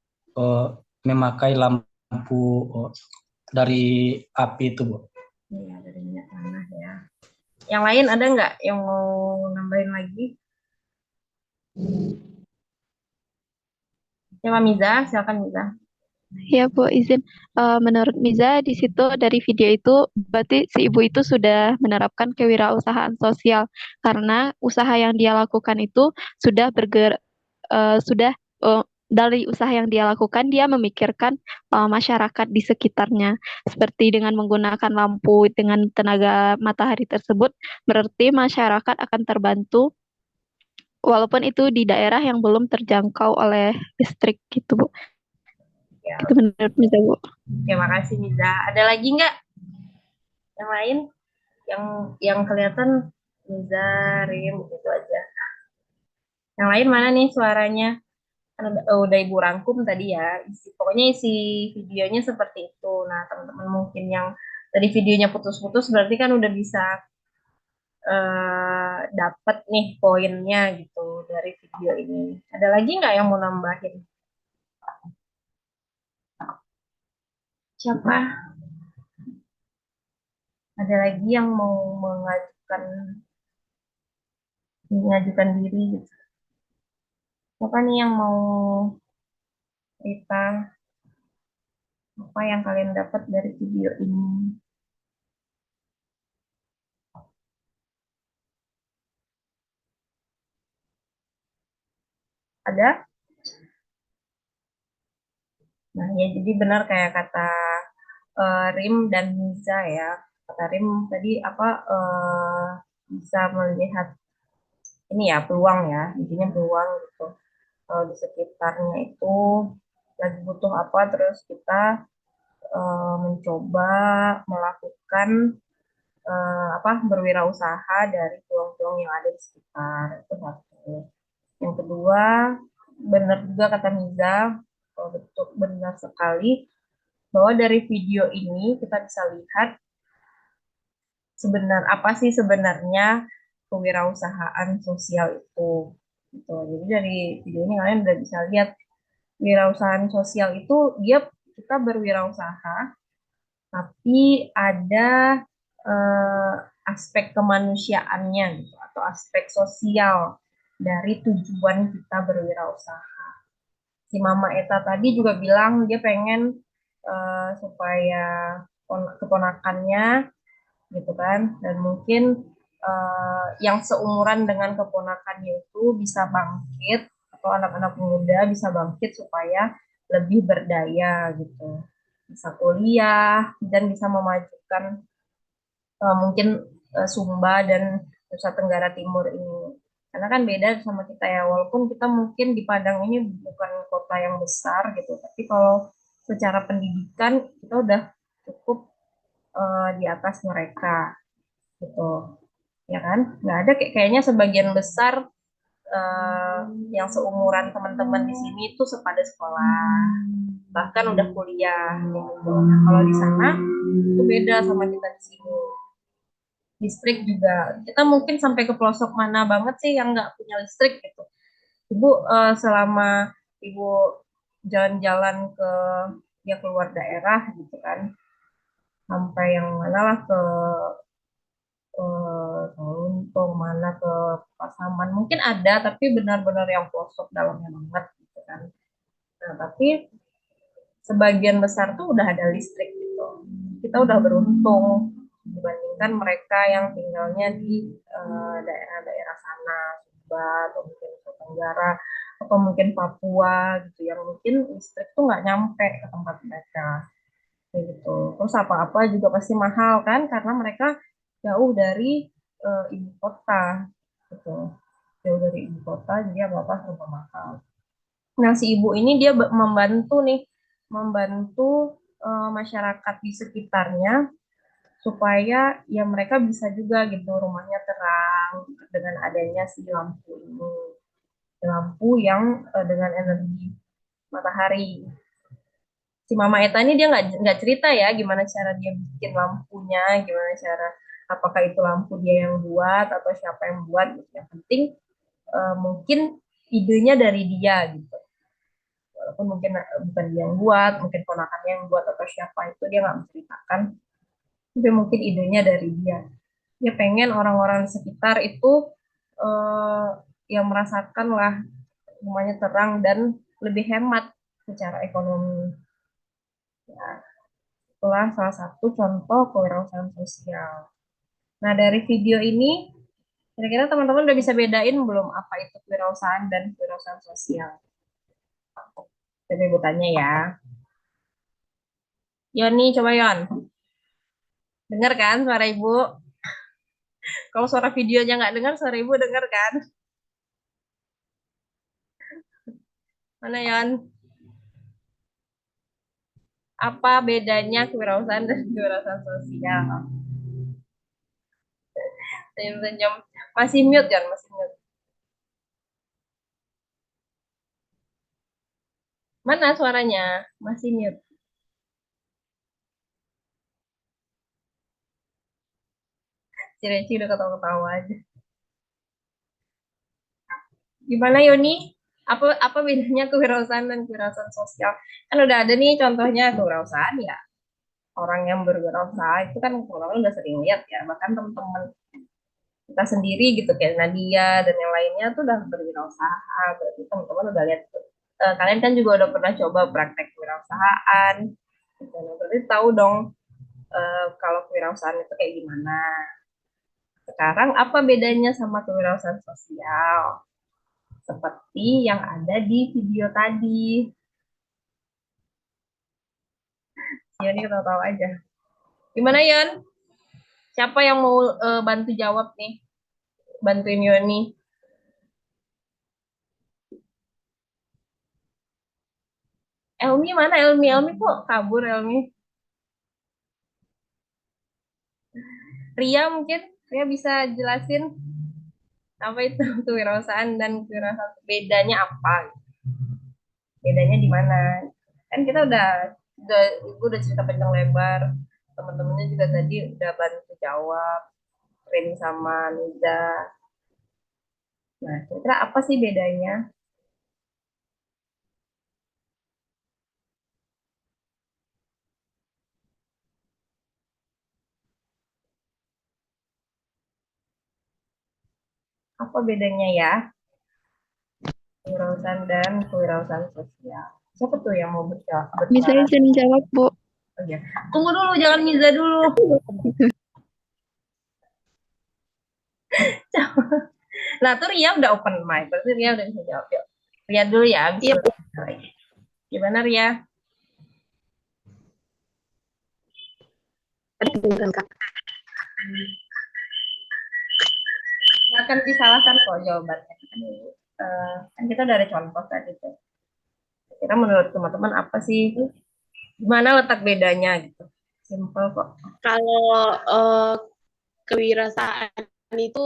memakai lampu dari api itu, Bu. Iya, dari minyak tanah ya. Yang lain ada nggak yang mau nambahin lagi? Coba Miza, silakan Miza. Ya, Bu, izin. Menurut Miza, di situ dari video itu berarti si ibu itu sudah menerapkan kewirausahaan sosial karena usaha yang dia lakukan itu sudah sudah dari usaha yang dia lakukan dia memikirkan masyarakat di sekitarnya, seperti dengan menggunakan lampu dengan tenaga matahari tersebut, berarti masyarakat akan terbantu walaupun itu di daerah yang belum terjangkau oleh listrik gitu, Bu. Ya. Itu menurut Miza, Bu. Terima kasih Miza. Ada lagi nggak yang lain yang kelihatan? Miza, Rim, gitu aja. Yang lain mana nih suaranya? Kan udah Ibu rangkum tadi ya. Pokoknya isi videonya seperti itu. Nah, teman-teman mungkin yang tadi videonya putus-putus berarti kan udah bisa dapat nih poinnya gitu dari video ini. Ada lagi nggak yang mau nambahin? Siapa? Ada lagi yang mau mengajukan diri gitu. Siapa nih yang mau cerita apa yang kalian dapat dari video ini? Ada? Nah, ya jadi benar kayak kata Rim dan Niza ya. Kata Rim tadi apa bisa melihat ini ya peluang ya, intinya peluang gitu. Kalau di sekitarnya itu lagi butuh apa, terus kita mencoba melakukan apa berwirausaha dari peluang-peluang yang ada di sekitar, itu satu. Yang kedua, benar juga kata Niza, betul benar sekali bahwa dari video ini kita bisa lihat apa sih sebenarnya kewirausahaan sosial itu. Gitu. Jadi dari video ini kalian udah bisa lihat wirausahaan sosial itu kita berwirausaha, tapi ada eh, aspek kemanusiaannya gitu, atau aspek sosial dari tujuan kita berwirausaha. Si Mama Eta tadi juga bilang dia pengen supaya keponakannya gitu kan, dan mungkin yang seumuran dengan keponakannya itu bisa bangkit, atau anak-anak muda bisa bangkit supaya lebih berdaya gitu, bisa kuliah dan bisa memajukan mungkin Sumba dan Nusa Tenggara Timur ini. Karena kan beda sama kita ya, walaupun kita mungkin di Padang ini bukan kota yang besar gitu, tapi kalau secara pendidikan kita udah cukup di atas mereka gitu, ya kan? Nggak ada kayaknya sebagian besar yang seumuran teman-teman di sini itu sepada sekolah, bahkan udah kuliah gitu. Nah, kalau di sana itu beda sama kita di sini. Listrik juga kita mungkin sampai ke pelosok mana banget sih yang nggak punya listrik gitu. Ibu selama ibu jalan-jalan ya keluar daerah gitu kan, sampai yang mana lah ke Untung mana ke Pasaman mungkin ada, tapi benar-benar yang pelosok dalamnya banget gitu kan. Nah, tapi sebagian besar tuh udah ada listrik gitu. Kita udah beruntung dibandingkan mereka yang tinggalnya di daerah-daerah sana, Sumba atau mungkin Nusa Tenggara atau mungkin Papua gitu, yang mungkin listrik tuh nggak nyampe ke tempat mereka kayak gitu. Terus apa-apa juga pasti mahal kan, karena mereka jauh dari ibu kota gitu, jauh dari ibu kota, jadi apa-apa serba mahal. Nah, si ibu ini dia membantu masyarakat di sekitarnya supaya ya mereka bisa juga gitu rumahnya terang dengan adanya si lampu ini, lampu yang dengan energi matahari. Si Mama Eta ini dia nggak cerita ya gimana cara dia bikin lampunya, gimana cara, apakah itu lampu dia yang buat atau siapa yang buat gitu. Yang penting mungkin idenya dari dia gitu, walaupun mungkin bukan dia yang buat, mungkin ponakannya yang buat atau siapa, itu dia nggak menceritakan, tapi mungkin idenya dari dia pengen orang-orang di sekitar itu yang merasakan lah rumahnya terang dan lebih hemat secara ekonomi ya. Itulah salah satu contoh kewirausahaan sosial. Nah, dari video ini kira-kira teman-teman udah bisa bedain belum apa itu kewirausahaan dan kewirausahaan sosial? Jadi ibu tanya ya. Yoni, coba Yon. Dengar kan suara ibu? Kalau suara videonya nggak dengar, suara ibu dengar kan? Mana Yon? Apa bedanya kewirausahaan dan kewirausahaan sosial? Senyum-senyum. Masih mute kan? Masih mute. Mana suaranya? Masih mute. Si Reci udah ketawa-ketawa aja. Gimana Yoni? Apa bedanya kewirausahaan dan kewirausahaan sosial? Kan udah ada nih contohnya kewirausahaan ya. orang yang berwirausaha itu kan teman-teman udah sering lihat ya, bahkan teman-teman kita sendiri gitu kayak Nadia dan yang lainnya tuh udah berwirausaha, berarti teman-teman udah lihat. Kalian kan juga udah pernah coba praktek kewirausahaan, gitu. Nah, berarti tahu dong kalau kewirausahaan itu kayak gimana. Sekarang apa bedanya sama kewirausahaan sosial? Seperti yang ada di video tadi. Yoni kita tahu aja. Gimana Yon? Siapa yang mau bantu jawab nih? Bantuin Yoni. Elmi mana Elmi? Elmi kok kabur Elmi? Ria mungkin? Ria bisa jelasin apa itu kewirausahaan dan kewirausahaan bedanya apa? Bedanya di mana? Kan kita ibu udah cerita panjang lebar, teman-temannya juga tadi udah bantu jawab, Rin sama Niza. Nah, kira-kira apa sih bedanya? Apa bedanya ya? Kewirausahaan dan kewirausahaan sosial. Siapa tuh yang mau Bisa berbicara? izin jawab, Bu. Oh, ya. Tunggu dulu, jangan Niza dulu. Nah, tuh Ria udah open mic, berarti Ria udah bisa jawab. Yuk. Ria dulu ya. Iya, Bu. Gimana Ria? Nggak akan disalahkan kok jawabannya. Kan kita udah ada contoh tadi tuh. Kira menurut teman-teman apa sih? Gimana letak bedanya gitu? Simple kok. Kalau kewirausahaan itu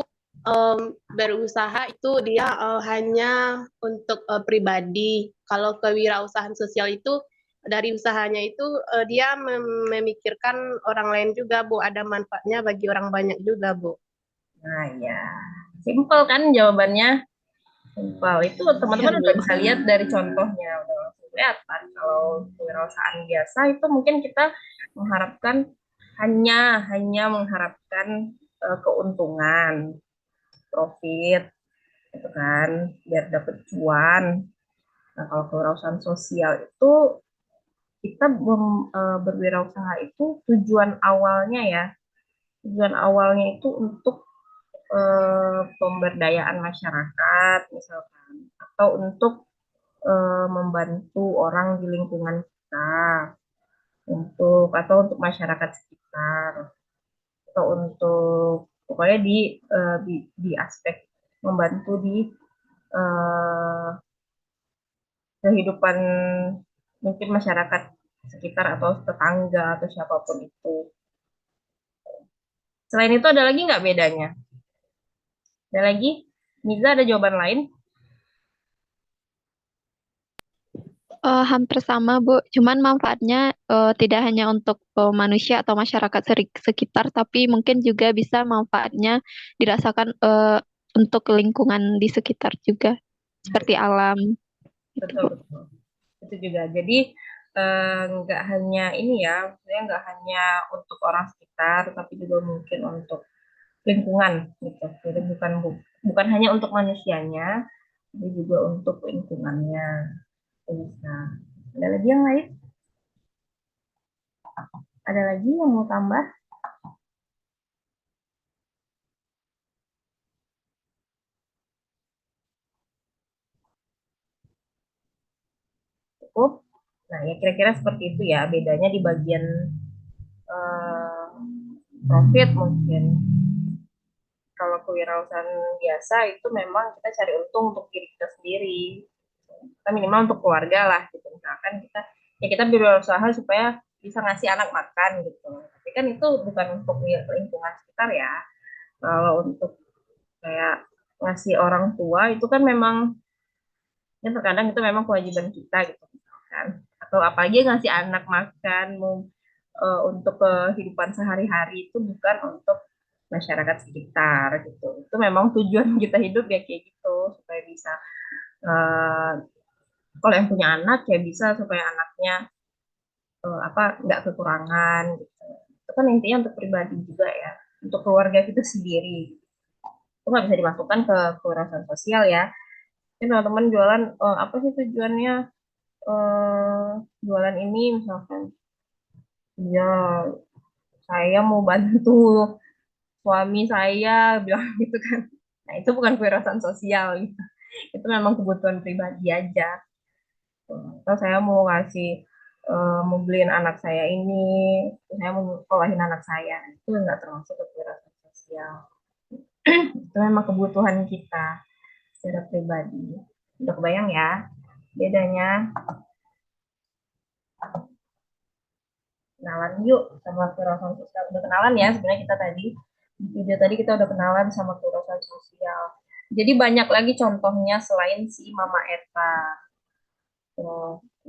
berusaha itu dia hanya untuk pribadi. Kalau kewirausahaan sosial itu dari usahanya itu dia memikirkan orang lain juga, Bu. Ada manfaatnya bagi orang banyak juga, Bu. Nah ya, simple kan jawabannya. Simple. Itu teman-teman udah bisa lihat dari contohnya. Udah langsung kelihatan kalau kewirausahaan biasa itu mungkin kita mengharapkan hanya mengharapkan keuntungan, profit, gitu kan, biar dapat cuan. Nah, kalau kewirausahaan sosial itu kita berwirausaha itu tujuan awalnya itu untuk pemberdayaan masyarakat misalkan, atau untuk membantu orang di lingkungan kita, atau untuk masyarakat sekitar, atau untuk pokoknya di aspek membantu di kehidupan mungkin masyarakat sekitar atau tetangga atau siapapun itu. Selain itu ada lagi nggak bedanya? Ada lagi? Niza ada jawaban lain? Hampir sama, Bu. Cuman manfaatnya tidak hanya untuk manusia atau masyarakat sekitar, tapi mungkin juga bisa manfaatnya dirasakan untuk lingkungan di sekitar juga, seperti alam. Betul, betul. Itu juga. Jadi nggak hanya ini ya, sebenarnya nggak hanya untuk orang sekitar, tapi juga mungkin untuk lingkungan gitu. Jadi bukan hanya untuk manusianya, tapi juga untuk lingkungannya. Bisa. Ada lagi yang lain? Ada lagi yang mau tambah? Cukup? Nah, ya kira-kira seperti itu ya, bedanya di bagian profit mungkin. Kalau kewirausahaan biasa itu memang kita cari untung untuk diri kita sendiri. Kita minimal untuk keluarga lah gitu. Misalkan kita berusaha supaya bisa ngasih anak makan gitu. Tapi kan itu bukan untuk lingkungan sekitar ya. Kalau untuk kayak ngasih orang tua itu kan memang ya terkadang itu memang kewajiban kita gitu misalkan. Atau apalagi ngasih anak makan untuk kehidupan sehari-hari itu bukan untuk masyarakat sekitar gitu. Itu memang tujuan kita hidup ya kayak gitu supaya bisa kalau yang punya anak ya bisa supaya anaknya nggak kekurangan gitu. Itu kan intinya untuk pribadi juga ya, untuk keluarga kita sendiri. Itu nggak bisa dimasukkan ke kewirausahaan sosial ya. Jadi teman-teman jualan, apa sih tujuannya jualan ini misalkan? Ya, saya mau bantu suami saya, bilang gitu kan. Nah, itu bukan kewirausahaan sosial gitu. Itu memang kebutuhan pribadi aja. Atau saya mau ngasih, mau beliin anak saya ini, saya mau sekolahin anak saya. Itu nggak termasuk kewirausahaan sosial. Itu memang kebutuhan kita secara pribadi. Udah kebayang ya bedanya? Kenalan yuk sama kewirausahaan sosial. Udah kenalan ya sebenarnya kita tadi. Di video tadi kita udah kenalan sama kewirausahaan sosial. Jadi banyak lagi contohnya selain si Mama Eta.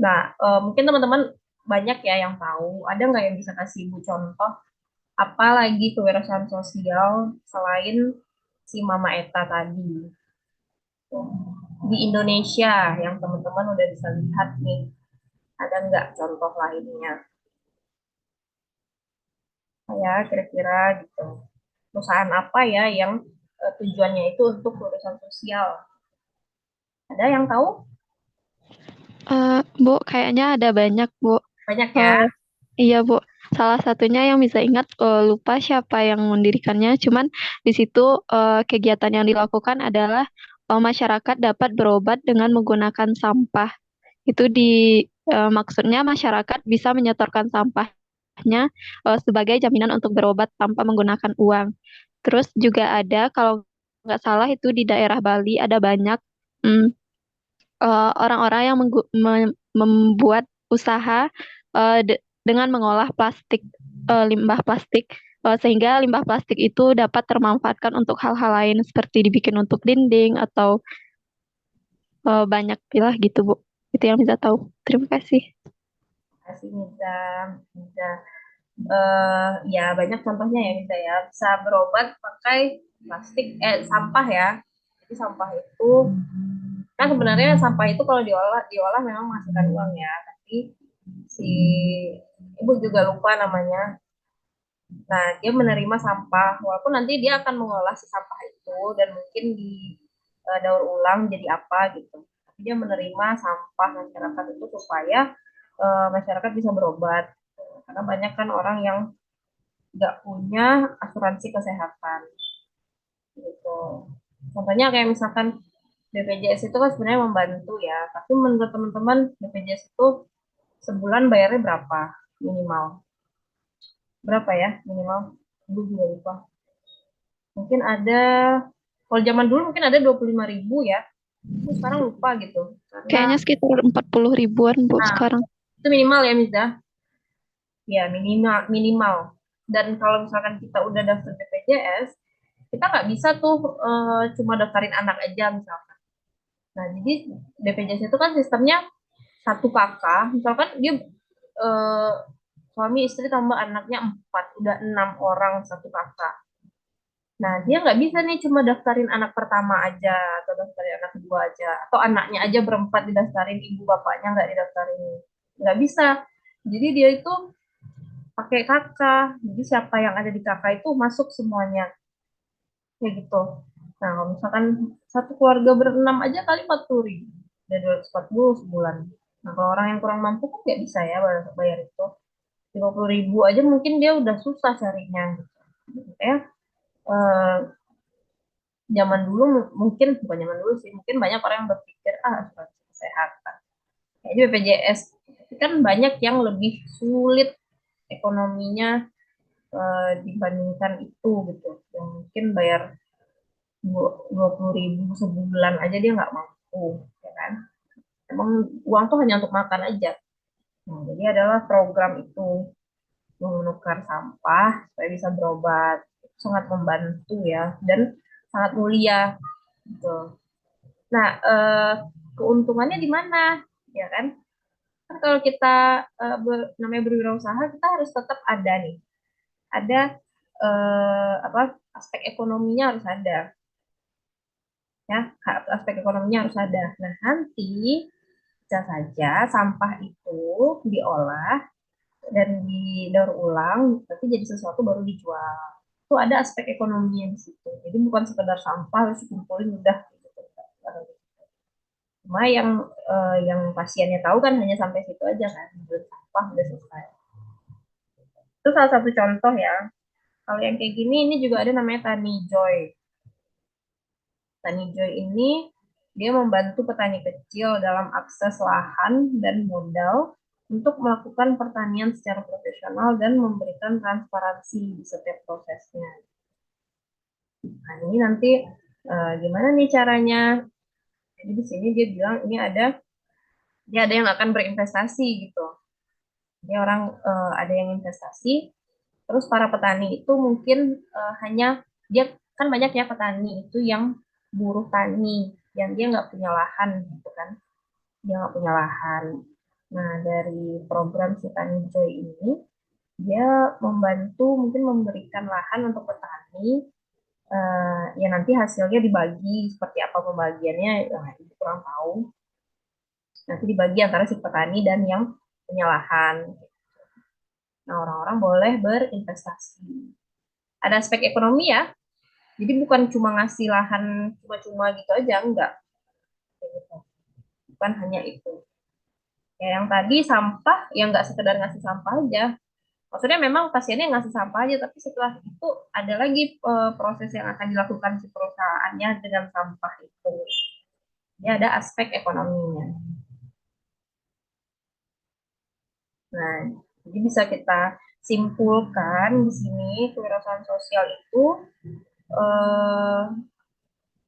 Nah, mungkin teman-teman banyak ya yang tahu. Ada nggak yang bisa kasih ibu contoh apa lagi kewirausahaan sosial selain si Mama Eta tadi? Di Indonesia yang teman-teman udah bisa lihat nih, ada nggak contoh lainnya? Ya, kira-kira gitu. Perusahaan apa ya yang tujuannya itu untuk urusan sosial? Ada yang tahu? Bu, kayaknya ada banyak, Bu. Banyak ya? Iya, Bu. Salah satunya yang bisa ingat, lupa siapa yang mendirikannya, cuman di situ kegiatan yang dilakukan adalah masyarakat dapat berobat dengan menggunakan sampah. Itu maksudnya masyarakat bisa menyetorkan sampahnya sebagai jaminan untuk berobat tanpa menggunakan uang. Terus juga ada, kalau nggak salah itu di daerah Bali ada banyak mm, orang-orang yang membuat usaha dengan mengolah plastik, limbah plastik, sehingga limbah plastik itu dapat termanfaatkan untuk hal-hal lain seperti dibikin untuk dinding atau banyak pilah gitu, Bu. Itu yang bisa tahu. Terima kasih. Kasih bisa ya banyak contohnya ya bisa berobat pakai sampah ya. Jadi sampah itu kan sebenarnya sampah itu kalau diolah memang menghasilkan uang ya, tapi si ibu juga lupa namanya. Nah, dia menerima sampah walaupun nanti dia akan mengolah si sampah itu dan mungkin di daur ulang jadi apa gitu. Tapi dia menerima sampah masyarakat itu supaya masyarakat bisa berobat. Karena banyak kan orang yang nggak punya asuransi kesehatan gitu. Contohnya kayak misalkan BPJS itu kan sebenarnya membantu ya, tapi menurut teman-teman BPJS itu sebulan bayarnya berapa minimal? Berapa ya minimal? Ibu juga lupa. Mungkin ada, kalau zaman dulu mungkin ada 25.000 ya. Tapi sekarang lupa gitu. Kayaknya sekitar 40 ribuan, Bu, sekarang. Itu minimal ya, Miza? Ya, minimal. Dan kalau misalkan kita udah daftar BPJS, kita nggak bisa tuh cuma daftarin anak aja misalkan. Nah, jadi BPJS itu kan sistemnya satu kakak, misalkan dia suami istri tambah anaknya 4, udah 6 orang satu kakak. Nah, dia nggak bisa nih cuma daftarin anak pertama aja, atau daftarin anak kedua aja, atau anaknya aja berempat didaftarin, ibu bapaknya nggak didaftarin. Nggak bisa. Jadi dia itu pakai kakak. Jadi siapa yang ada di kakak itu masuk semuanya. Kayak gitu. Nah, kalau misalkan satu keluarga berenam aja kali 40.000. Udah 240 sebulan. Nah, kalau orang yang kurang mampu kan nggak bisa ya bayar itu. 50.000 aja mungkin dia udah susah carinya. Gitu. Ya, zaman dulu mungkin bukan zaman dulu sih, mungkin banyak orang yang berpikir asuransi kesehatan. Jadi BPJS kan banyak yang lebih sulit ekonominya dibandingkan itu gitu. Yang mungkin bayar 20.000 sebulan aja dia nggak mampu, ya kan? Emang uang tuh hanya untuk makan aja. Nah, jadi adalah program itu menukar sampah supaya bisa berobat. Itu sangat membantu ya dan sangat mulia gitu. Nah, keuntungannya di mana? Ya kan? Kan kalau kita namanya berwirausaha, kita harus tetap ada nih. Ada aspek ekonominya harus ada. Ya, aspek ekonominya harus ada. Nah, nanti bisa saja sampah itu diolah dan didaur ulang, tapi jadi sesuatu baru dijual. Itu ada aspek ekonominya di situ. Jadi bukan sekedar sampah harus dikumpulin udah gitu. Cuma yang pasiennya tahu kan hanya sampai situ aja kan, belum sampah udah selesai. Itu salah satu contoh ya. Kalau yang kayak gini ini juga ada namanya Tani Joy. Tani Joy ini dia membantu petani kecil dalam akses lahan dan modal untuk melakukan pertanian secara profesional dan memberikan transparansi di setiap prosesnya. Nah, ini nanti gimana nih caranya? Jadi di sini dia bilang ini dia ada yang akan berinvestasi gitu. Jadi orang ada yang investasi, terus para petani itu mungkin hanya dia kan banyak ya petani itu yang buruh tani, yang dia nggak punya lahan gitu kan, dia nggak punya lahan. Nah dari program si Tani Joy ini dia membantu mungkin memberikan lahan untuk petani, ya nanti hasilnya dibagi seperti apa pembagiannya, ya, itu kurang tahu. Nanti dibagi antara si petani dan yang punya lahan. Nah, orang-orang boleh berinvestasi. Ada aspek ekonomi ya. Jadi bukan cuma ngasih lahan cuma-cuma gitu aja, enggak. Bukan hanya itu. Ya, yang tadi sampah, ya enggak sekedar ngasih sampah aja. Maksudnya memang pasiennya ngasih sampah aja, tapi setelah itu ada lagi proses yang akan dilakukan si perusahaannya dengan sampah itu. Ya, ada aspek ekonominya. Nah, jadi bisa kita simpulkan di sini kewirausahaan sosial itu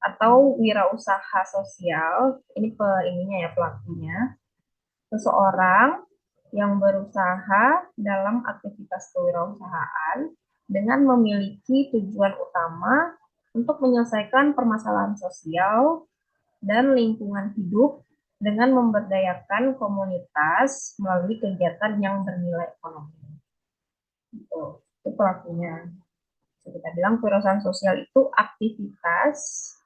atau wirausaha sosial, ini ininya ya pelakunya, seseorang yang berusaha dalam aktivitas kewirausahaan dengan memiliki tujuan utama untuk menyelesaikan permasalahan sosial dan lingkungan hidup dengan memberdayakan komunitas melalui kegiatan yang bernilai ekonomi. Itu pelakunya. Jadi kita bilang kewirausahaan sosial itu aktivitas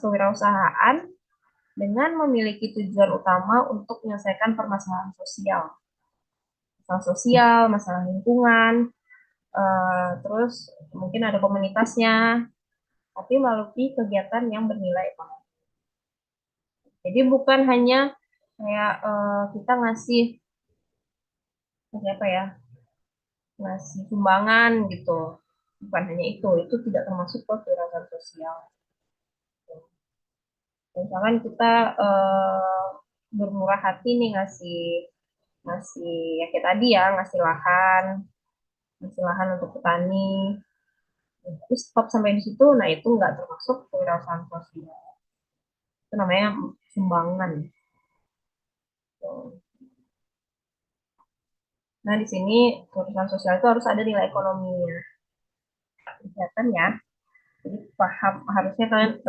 kewirausahaan dengan memiliki tujuan utama untuk menyelesaikan permasalahan sosial. Masalah sosial, masalah lingkungan, terus mungkin ada komunitasnya, tapi melalui kegiatan yang bernilai ekonomi. Jadi bukan hanya kayak kita ngasih apa ya, ngasih sumbangan gitu. Bukan hanya itu tidak termasuk ke kewirausahaan sosial. Misalkan kita bermurah hati nih ngasih ya kayak tadi ya ngasih lahan untuk petani, terus stop sampai di situ, nah itu nggak termasuk kewirausahaan sosial, itu namanya sumbangan. Nah di sini kewirausahaan sosial itu harus ada nilai ekonominya, kelihatan ya. Jadi paham, harusnya kalian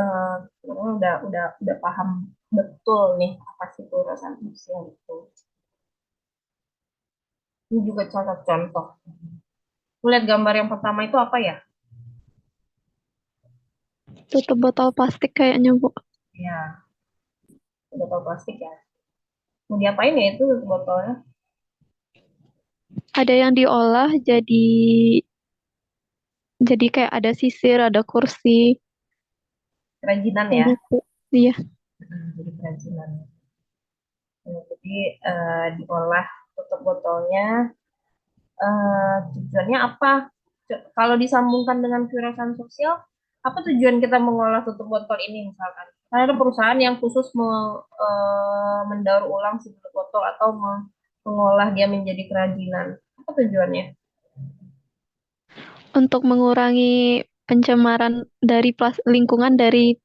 udah paham betul nih apa sih kewirausahaan sosial itu. Ini juga contoh-contoh. Lihat gambar yang pertama itu apa ya? Tutup botol plastik kayaknya, Bu. Ya, botol plastik ya. Mau diapain ya itu botolnya? Ada yang diolah jadi kayak ada sisir, ada kursi. Kerajinan ya? Iya. Jadi kerajinan. Jadi diolah tutup botolnya. Tujuannya apa? Kalau disambungkan dengan kewirausahaan sosial, apa tujuan kita mengolah tutup botol ini misalkan? Karena ada perusahaan yang khusus mendaur ulang si tutup botol atau mengolah dia menjadi kerajinan. Apa tujuannya? Untuk mengurangi pencemaran dari lingkungan dari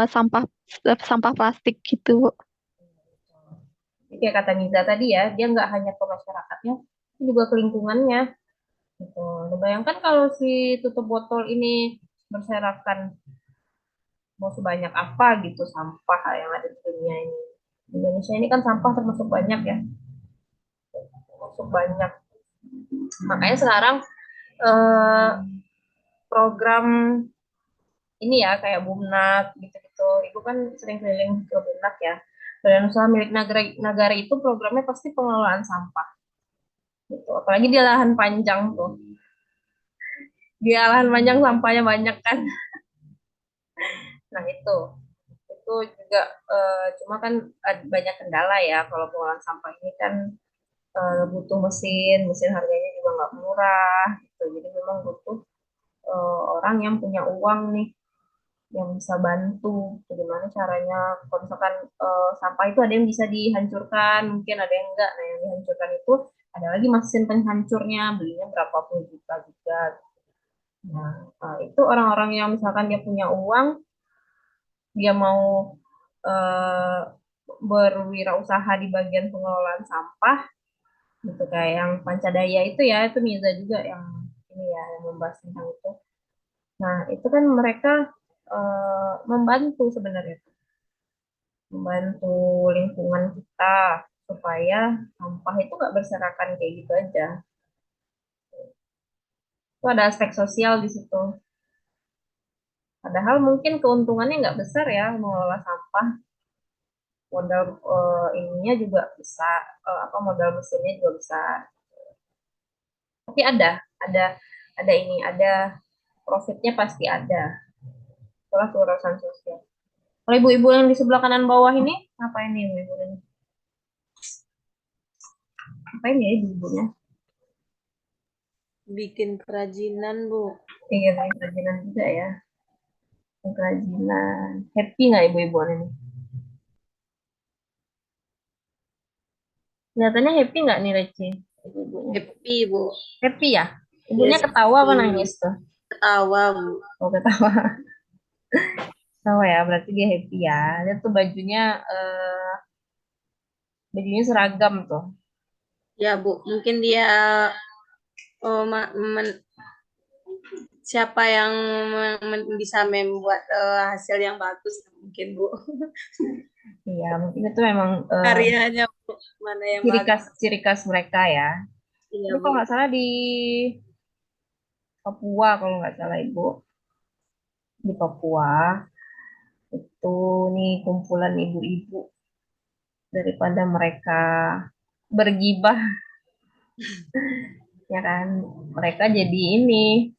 sampah plastik gitu, Bu. Jadi kayak kata Niza tadi ya, dia nggak hanya ke masyarakatnya, tapi juga ke lingkungannya. Gitu. Bayangkan kalau si tutup botol ini berserakan mau sebanyak apa gitu sampah yang ada di dunia ini. Di Indonesia ini kan sampah termasuk banyak ya, termasuk banyak. Makanya sekarang program ini ya kayak Bumnak gitu-gitu. Ibu kan sering keliling ke Bumnak ya. Badan usaha milik negara itu programnya pasti pengelolaan sampah. gitu. Apalagi di lahan panjang tuh. Di lahan panjang sampahnya banyak kan. Nah itu juga cuma kan banyak kendala ya kalau pengolahan sampah ini kan butuh mesin harganya juga nggak murah gitu. Jadi memang butuh orang yang punya uang nih yang bisa bantu. Bagaimana caranya kalau misalkan sampah itu ada yang bisa dihancurkan, mungkin ada yang enggak. Nah yang dihancurkan itu ada lagi mesin penghancurnya, belinya berapa puluh juta juga. Nah itu orang-orang yang misalkan dia punya uang, dia mau eh, berwirausaha di bagian pengelolaan sampah gitu kayak yang Pancadaya itu ya, itu Niza juga yang ini ya yang membahas tentang itu. Nah itu kan mereka membantu sebenarnya, membantu lingkungan kita supaya sampah itu nggak berserakan kayak gitu aja. Itu ada aspek sosial di situ. Padahal mungkin keuntungannya nggak besar ya mengelola sampah. Modal ininya juga besar, apa modal mesinnya juga besar. Tapi ada ini, ada profitnya pasti ada. Itulah kewirausahaan sosial. Kalau ibu-ibu yang di sebelah kanan bawah ini, ngapain nih ibu-ibu ini? Ngapain ya ibu-ibunya? Bikin kerajinan, Bu. Iya, bikin kerajinan juga ya. Bikin kerajinan. Happy nggak ibu-ibu ini? Kelihatannya happy nggak nih Reci? Ibu-ibunya. Happy, Bu. Happy ya? Ibunya Yes, ketawa apa happy. nangis tuh? Ketawa, Bu. Oh, ketawa. Ketawa ya, berarti dia happy ya. Dia tuh bajunya seragam tuh. Ya, Bu. Mungkin dia siapa yang bisa membuat hasil yang bagus mungkin, Bu. Iya, mungkin itu memang Karyanya, Bu. Mana yang bagus. ciri khas mereka ya. Iya, Itu Bu. kalau nggak salah di Papua, kalau nggak salah Ibu. Di Papua, itu nih kumpulan ibu-ibu. Daripada mereka bergibah, ya kan. Mereka jadi ini,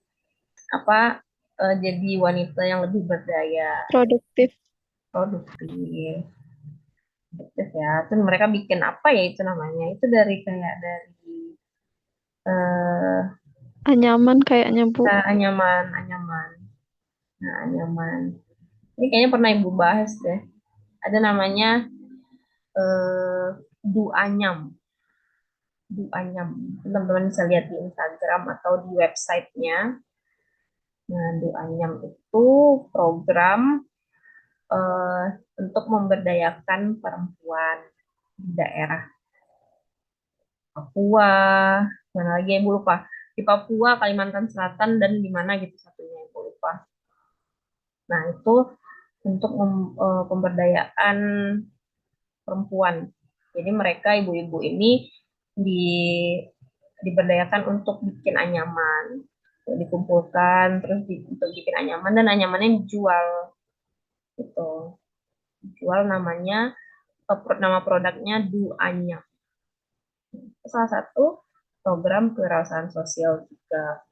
apa, jadi wanita yang lebih berdaya, Produktif. produktif. Produktif ya. Terus mereka bikin apa ya itu namanya? Itu dari kayak dari eh Anyaman kayaknya, Bu. anyaman, anyaman. Nah, anyaman. Ini kayaknya pernah Ibu bahas deh. Ada namanya Duanyam. Duanyam. Teman-teman bisa lihat di Instagram atau di websitenya. Nah, Duanyam itu program eh, untuk memberdayakan perempuan di daerah Papua. Mana lagi Ibu lupa? Di Papua, Kalimantan Selatan, dan di mana gitu satunya Ibu lupa. Nah, itu untuk pemberdayaan perempuan. Jadi mereka ibu-ibu ini di diberdayakan untuk bikin anyaman, dikumpulkan terus untuk bikin anyaman dan anyamannya dijual gitu. Dijual namanya nama produknya Du Anyam. Salah satu program kewirausahaan sosial juga.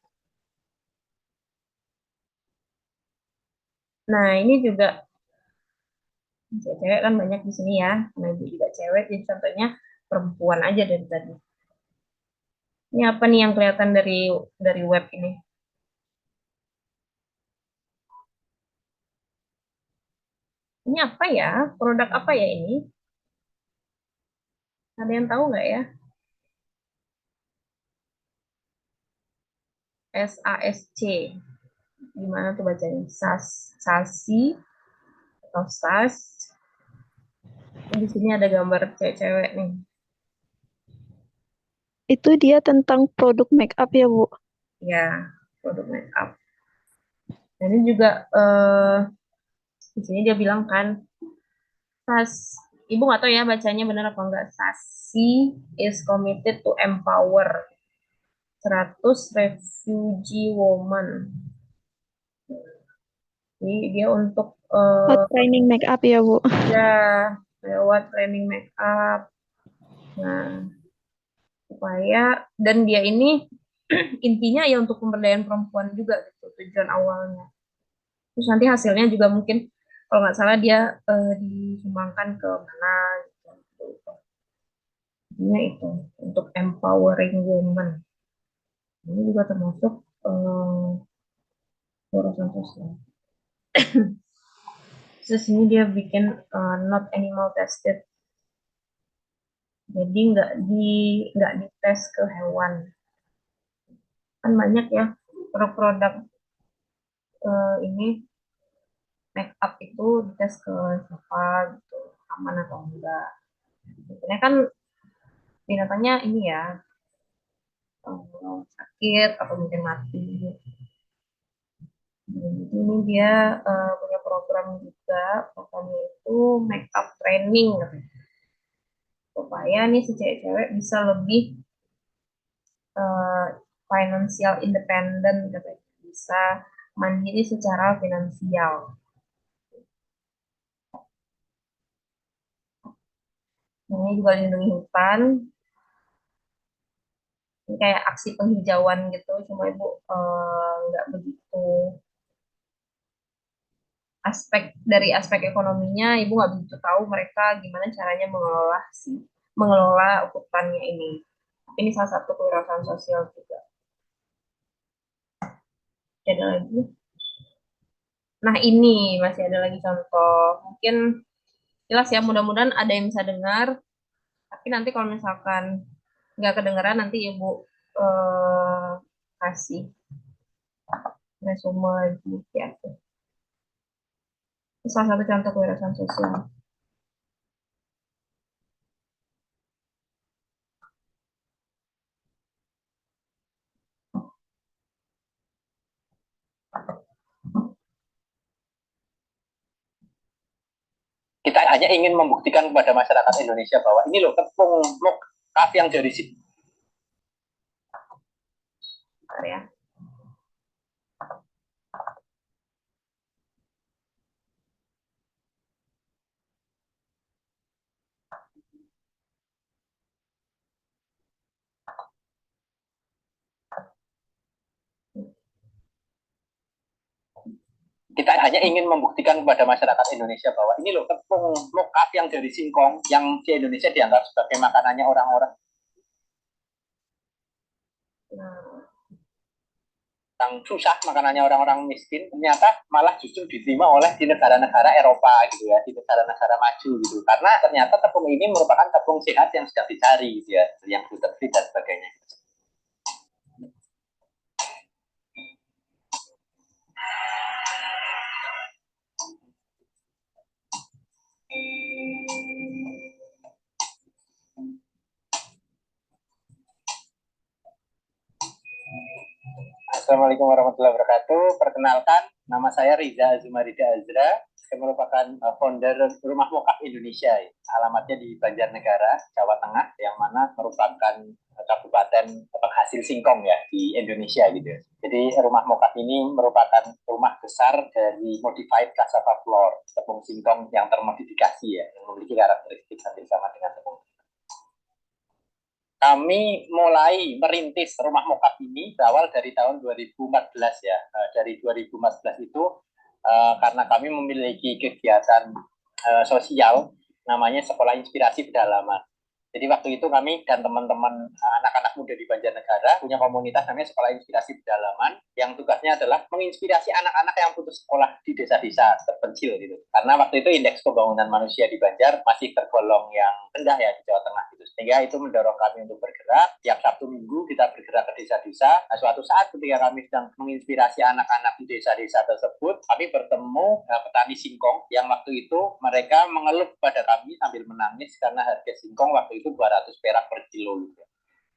Nah, ini juga cewek kan banyak di sini ya. Nah, ibu juga cewek, jadi contohnya perempuan aja dari tadi. Ini apa nih yang kelihatan dari web ini? Ini apa ya? Produk apa ya ini? Ada yang tahu nggak ya? SASC. Gimana tuh bacanya? Sasi atau SAS. Di sini ada gambar cewek-cewek nih. Itu dia tentang produk make up ya, Bu? Ya, produk make up. Dan ini juga di sini dia bilang kan, SAS. Ibu nggak tahu ya bacanya benar apa enggak. Sasi is committed to empower 100 refugee women. Jadi dia untuk training make up ya, Bu? Ya, lewat training make up. Nah, supaya, dan dia ini intinya ya untuk pemberdayaan perempuan juga gitu tujuan awalnya. Terus nanti hasilnya juga mungkin kalau nggak salah dia disumbangkan ke mana gitu. Intinya itu untuk empowering women. Ini juga termasuk urusan sosial. Terus ini dia bikin not animal tested. Jadi nggak dites ke hewan. Kan banyak ya produk-produk ini make up itu dites ke siapa gitu, aman atau enggak. Sebenarnya kan binatangnya ini ya sakit atau mungkin mati. Jadi ini dia punya program juga, programnya itu make up training katanya. Supaya nih si cewek-cewek bisa lebih financial independent katanya, bisa mandiri secara finansial. Ini juga lindungi hutan. Ini kayak aksi penghijauan gitu, cuma ibu nggak begitu aspek ekonominya, ibu nggak begitu tahu mereka gimana caranya mengelola hutannya ini. Ini salah satu kewirausahaan sosial juga. Ada lagi. Nah ini masih ada lagi contoh. Mungkin jelas ya, mudah-mudahan ada yang bisa dengar. Tapi nanti kalau misalkan nggak kedengeran, nanti ibu kasih resume lagi ya. Itu salah satu contoh kewirausahaan sosial. Kita hanya ingin membuktikan kepada masyarakat Indonesia bahwa ini loh tepung mokat yang dari sini. Ya. Kita hanya ingin membuktikan kepada masyarakat Indonesia bahwa ini loh tepung mokat yang dari singkong yang di Indonesia dianggap sebagai makanannya orang-orang yang susah, makanannya orang-orang miskin, ternyata malah justru diterima oleh di negara-negara Eropa gitu ya, di negara-negara maju gitu, karena ternyata tepung ini merupakan tepung sehat yang sedang dicari gitu ya, yang gluten free dan sebagainya. Assalamualaikum warahmatullahi wabarakatuh. Perkenalkan, nama saya Riza Azumarida Azra. Saya merupakan founder Rumah Mokat Indonesia. Alamatnya di Banjarnegara, Jawa Tengah, yang mana merupakan kabupaten penghasil singkong ya di Indonesia gitu. Jadi Rumah Mokat ini merupakan rumah besar dari modified cassava flour, tepung singkong yang termodifikasi ya, yang memiliki karakteristik hampir sama dengan tepung. Kami mulai merintis Rumah Mokat ini berawal dari tahun 2014 ya. Dari 2014 itu karena kami memiliki kegiatan sosial namanya Sekolah Inspirasi Pedalaman. Jadi waktu itu kami dan teman-teman anak-anak muda di Banjarnegara punya komunitas namanya Sekolah Inspirasi Pedalaman yang tugasnya adalah menginspirasi anak-anak yang putus sekolah di desa-desa terpencil gitu. Karena waktu itu indeks pembangunan manusia di Banjar masih tergolong yang rendah ya di Jawa Tengah gitu. Sehingga itu mendorong kami untuk bergerak. Tiap Sabtu Minggu kita bergerak ke desa-desa. Nah, suatu saat ketika kami sedang menginspirasi anak-anak di desa-desa tersebut, kami bertemu petani singkong yang waktu itu mereka mengeluh pada kami sambil menangis karena harga singkong waktu itu 200 perak per kilo gitu.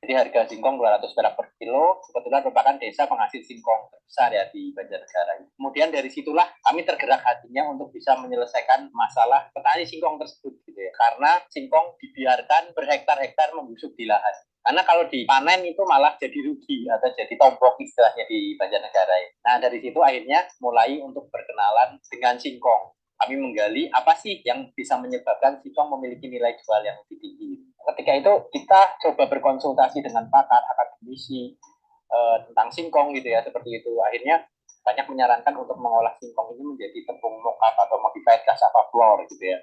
Jadi harga singkong 200 perak per kilo, kebetulan merupakan desa penghasil singkong terbesar ya di Banjarnegara. Kemudian dari situlah kami tergerak hatinya untuk bisa menyelesaikan masalah petani singkong tersebut gitu ya. Karena singkong dibiarkan berhektar-hektar membusuk di lahan. Karena kalau dipanen itu malah jadi rugi atau jadi tombok istilahnya di Banjarnegara. Nah dari situ akhirnya mulai untuk berkenalan dengan singkong. kami menggali apa sih yang bisa menyebabkan singkong memiliki nilai jual yang lebih tinggi. Ketika itu kita coba berkonsultasi dengan pakar, akademisi tentang singkong gitu ya, seperti itu. Akhirnya banyak menyarankan untuk mengolah singkong ini menjadi tepung mokav atau modified cassava flour gitu ya.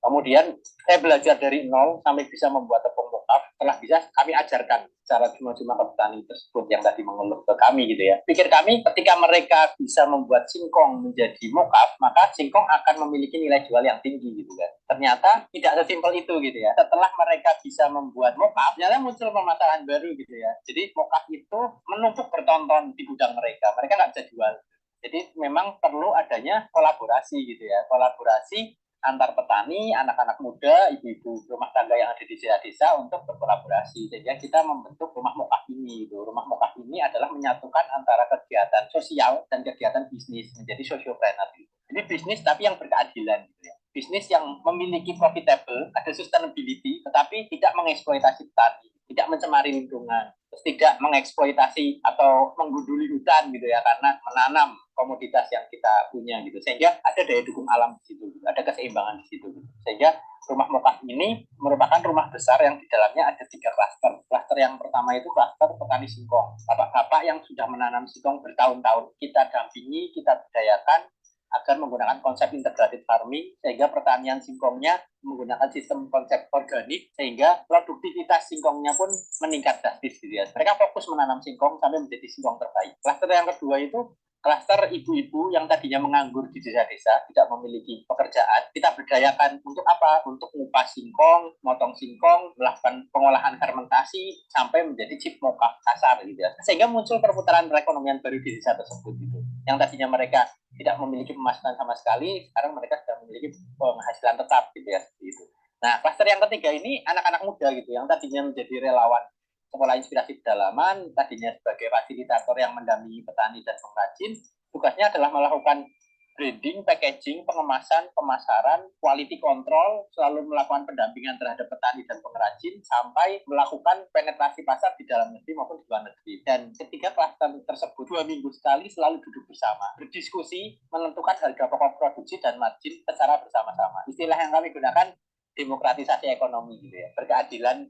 Kemudian saya belajar dari nol sampai bisa membuat tepung mokav. Setelah bisa kami ajarkan secara cuma-cuma ke petani tersebut yang tadi mengeluh ke kami gitu ya. Pikir kami ketika mereka bisa membuat singkong menjadi mokav, maka singkong akan memiliki nilai jual yang tinggi gitu kan. Ternyata tidak sesimpel itu gitu ya. Setelah mereka bisa membuat mokav, ternyata muncul permasalahan baru gitu ya. Jadi mokav itu menumpuk bertonton di gudang mereka. Mereka nggak bisa jual. Jadi memang perlu adanya kolaborasi gitu ya. Kolaborasi antar petani, anak-anak muda, ibu-ibu rumah tangga yang ada di desa-desa untuk berkolaborasi. Sehingga kita membentuk rumah mokav ini. Rumah mokav ini adalah menyatukan antara kegiatan sosial dan kegiatan bisnis menjadi sociopreneur. Jadi bisnis tapi yang berkeadilan gitu ya. Bisnis yang memiliki profitable, ada sustainability, tetapi tidak mengeksploitasi petani, tidak mencemari lingkungan, terus tidak mengeksploitasi atau menggunduli hutan gitu ya, karena menanam komoditas yang kita punya gitu. Sehingga ada daya dukung alam di situ, ada keseimbangan di situ. Sehingga rumah mokav ini merupakan rumah besar yang di dalamnya ada 3 klaster. Klaster yang pertama itu klaster petani singkong. Bapak-bapak yang sudah menanam singkong bertahun-tahun, kita dampingi, kita berdayakan agar menggunakan konsep integrated farming, sehingga pertanian singkongnya menggunakan sistem konsep organik, sehingga produktivitas singkongnya pun meningkat drastis gitu ya. Mereka fokus menanam singkong sampai menjadi singkong terbaik. Klaster yang kedua itu klaster ibu-ibu yang tadinya menganggur di desa-desa, tidak memiliki pekerjaan. Kita berdayakan untuk apa? Untuk ngupas singkong, motong singkong, melakukan pengolahan fermentasi sampai menjadi chip mokav kasar gitu ya. Sehingga muncul perputaran perekonomian baru di desa tersebut gitu. Yang tadinya mereka tidak memiliki pemasukan sama sekali, sekarang mereka sudah memiliki penghasilan tetap gitu ya, seperti itu. Nah, klaster yang ketiga ini anak-anak muda gitu, yang tadinya menjadi relawan sekolah inspirasi pedalaman, tadinya sebagai fasilitator yang mendampingi petani dan pengrajin, tugasnya adalah melakukan branding, packaging, pengemasan, pemasaran, quality control, selalu melakukan pendampingan terhadap petani dan pengrajin, sampai melakukan penetrasi pasar di dalam negeri maupun di luar negeri. Dan ketiga klaster tersebut 2 minggu sekali selalu duduk bersama, berdiskusi, menentukan harga pokok produksi dan margin secara bersama-sama. Istilah yang kami gunakan demokratisasi ekonomi gitu ya, berkeadilan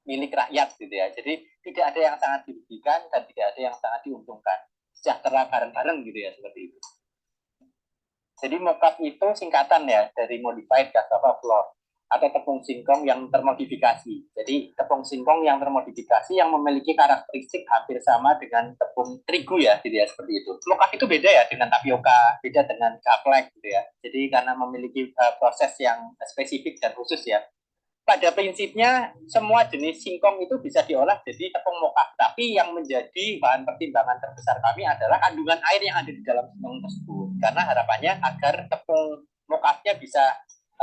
milik rakyat gitu ya. Jadi tidak ada yang sangat dirugikan dan tidak ada yang sangat diuntungkan. Sejahtera bareng-bareng gitu ya, seperti itu. Jadi mokav itu singkatan ya dari modified cassava flour atau tepung singkong yang termodifikasi. Jadi tepung singkong yang termodifikasi yang memiliki karakteristik hampir sama dengan tepung terigu ya, gitu ya, seperti itu. Mokav itu beda ya dengan tapioka, beda dengan gaplek gitu ya. Jadi karena memiliki proses yang spesifik dan khusus ya. Pada prinsipnya semua jenis singkong itu bisa diolah jadi tepung mokav. Tapi yang menjadi bahan pertimbangan terbesar kami adalah kandungan air yang ada di dalam singkong tersebut. Karena harapannya agar tepung mokavnya bisa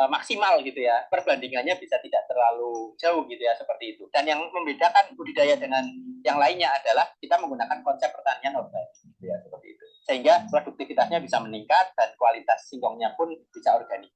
maksimal gitu ya, perbandingannya bisa tidak terlalu jauh gitu ya, seperti itu. Dan yang membedakan budidaya dengan yang lainnya adalah kita menggunakan konsep pertanian organik gitu ya, seperti itu. Sehingga produktivitasnya bisa meningkat dan kualitas singkongnya pun bisa organik.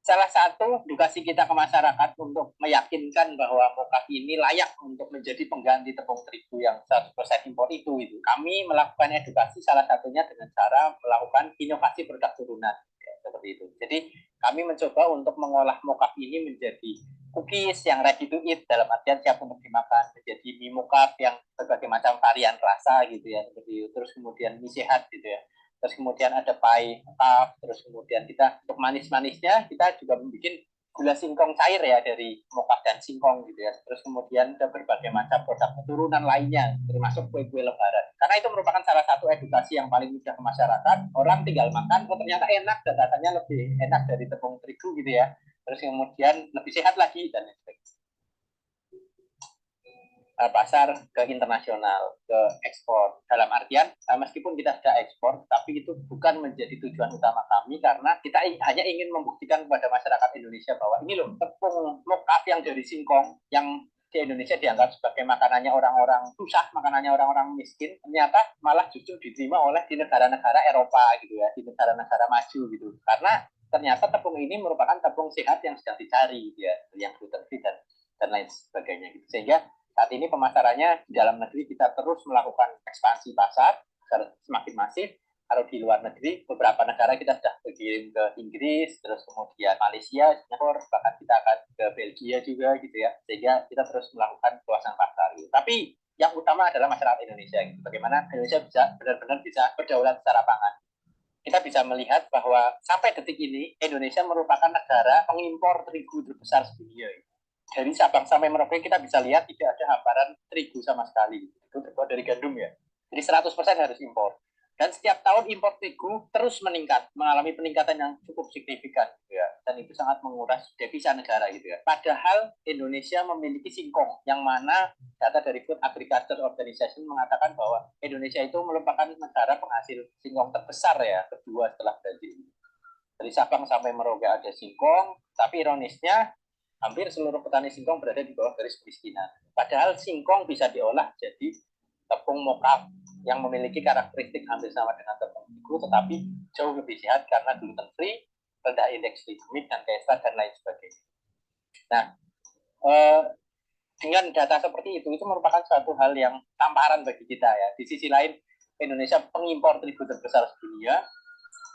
Salah satu edukasi kita ke masyarakat untuk meyakinkan bahwa mokav ini layak untuk menjadi pengganti tepung terigu yang 100% impor itu. Kami melakukan edukasi salah satunya dengan cara melakukan inovasi produk turunan ya, seperti itu. Jadi kami mencoba untuk mengolah mokav ini menjadi cookies yang ready to eat, dalam artian siap untuk dimakan, menjadi mie mokav yang berbagai macam varian rasa gitu ya, seperti itu. Terus kemudian mie sehat gitu ya. Terus kemudian ada pie mokav, terus kemudian kita untuk manis-manisnya kita juga membuat gula singkong cair ya dari mokav dan singkong gitu ya. Terus kemudian ada berbagai macam produk keturunan lainnya termasuk kue-kue lebaran. Karena itu merupakan salah satu edukasi yang paling mudah ke masyarakat. Orang tinggal makan, oh ternyata enak dan rasanya lebih enak dari tepung terigu gitu ya. Terus kemudian lebih sehat lagi dan sebagainya. Pasar ke internasional, ke ekspor. Dalam artian, meskipun kita sudah ekspor, tapi itu bukan menjadi tujuan utama kami, karena kita hanya ingin membuktikan kepada masyarakat Indonesia bahwa ini loh, tepung mokav yang dari singkong, yang di Indonesia dianggap sebagai makanannya orang-orang susah, makanannya orang-orang miskin, ternyata malah justru diterima oleh di negara-negara Eropa gitu ya, di negara-negara maju gitu. Karena ternyata tepung ini merupakan tepung sehat yang sedang dicari gitu ya, yang gluten free dan lain sebagainya gitu. Sehingga saat ini pemasarannya di dalam negeri kita terus melakukan ekspansi pasar agar semakin masif, Kalau di luar negeri, beberapa negara kita sudah berkirim ke Inggris, terus kemudian Malaysia, Singapura, bahkan kita akan ke Belgia juga gitu ya. Sehingga kita terus melakukan luasan pasar. Gitu. Tapi yang utama adalah masyarakat Indonesia. Gitu. Bagaimana Indonesia bisa benar-benar bisa berdaulat secara pangan. Kita bisa melihat bahwa sampai detik ini Indonesia merupakan negara pengimpor terigu terbesar sedunia. Dari Sabang sampai Merauke kita bisa lihat tidak ada hamparan terigu sama sekali. Itu terbuat dari gandum ya. Jadi 100% harus impor. Dan setiap tahun impor terigu terus meningkat, mengalami peningkatan yang cukup signifikan, gitu ya. Dan itu sangat menguras devisa negara, gitu ya. Padahal Indonesia memiliki singkong, yang mana data dari Food Agriculture Organization mengatakan bahwa Indonesia itu merupakan negara penghasil singkong terbesar ya, kedua setelah Brazil. Dari Sabang sampai Merauke ada singkong, tapi ironisnya hampir seluruh petani singkong berada di bawah garis kemiskinan. Padahal singkong bisa diolah jadi tepung mokaf yang memiliki karakteristik hampir sama dengan tepung terigu, tetapi jauh lebih sehat karena gluten free, rendah indeks glikemik dan KSA dan lain sebagainya. Nah, dengan data seperti itu merupakan suatu hal yang tamparan bagi kita ya. Di sisi lain, Indonesia pengimpor terigu terbesar sedunia,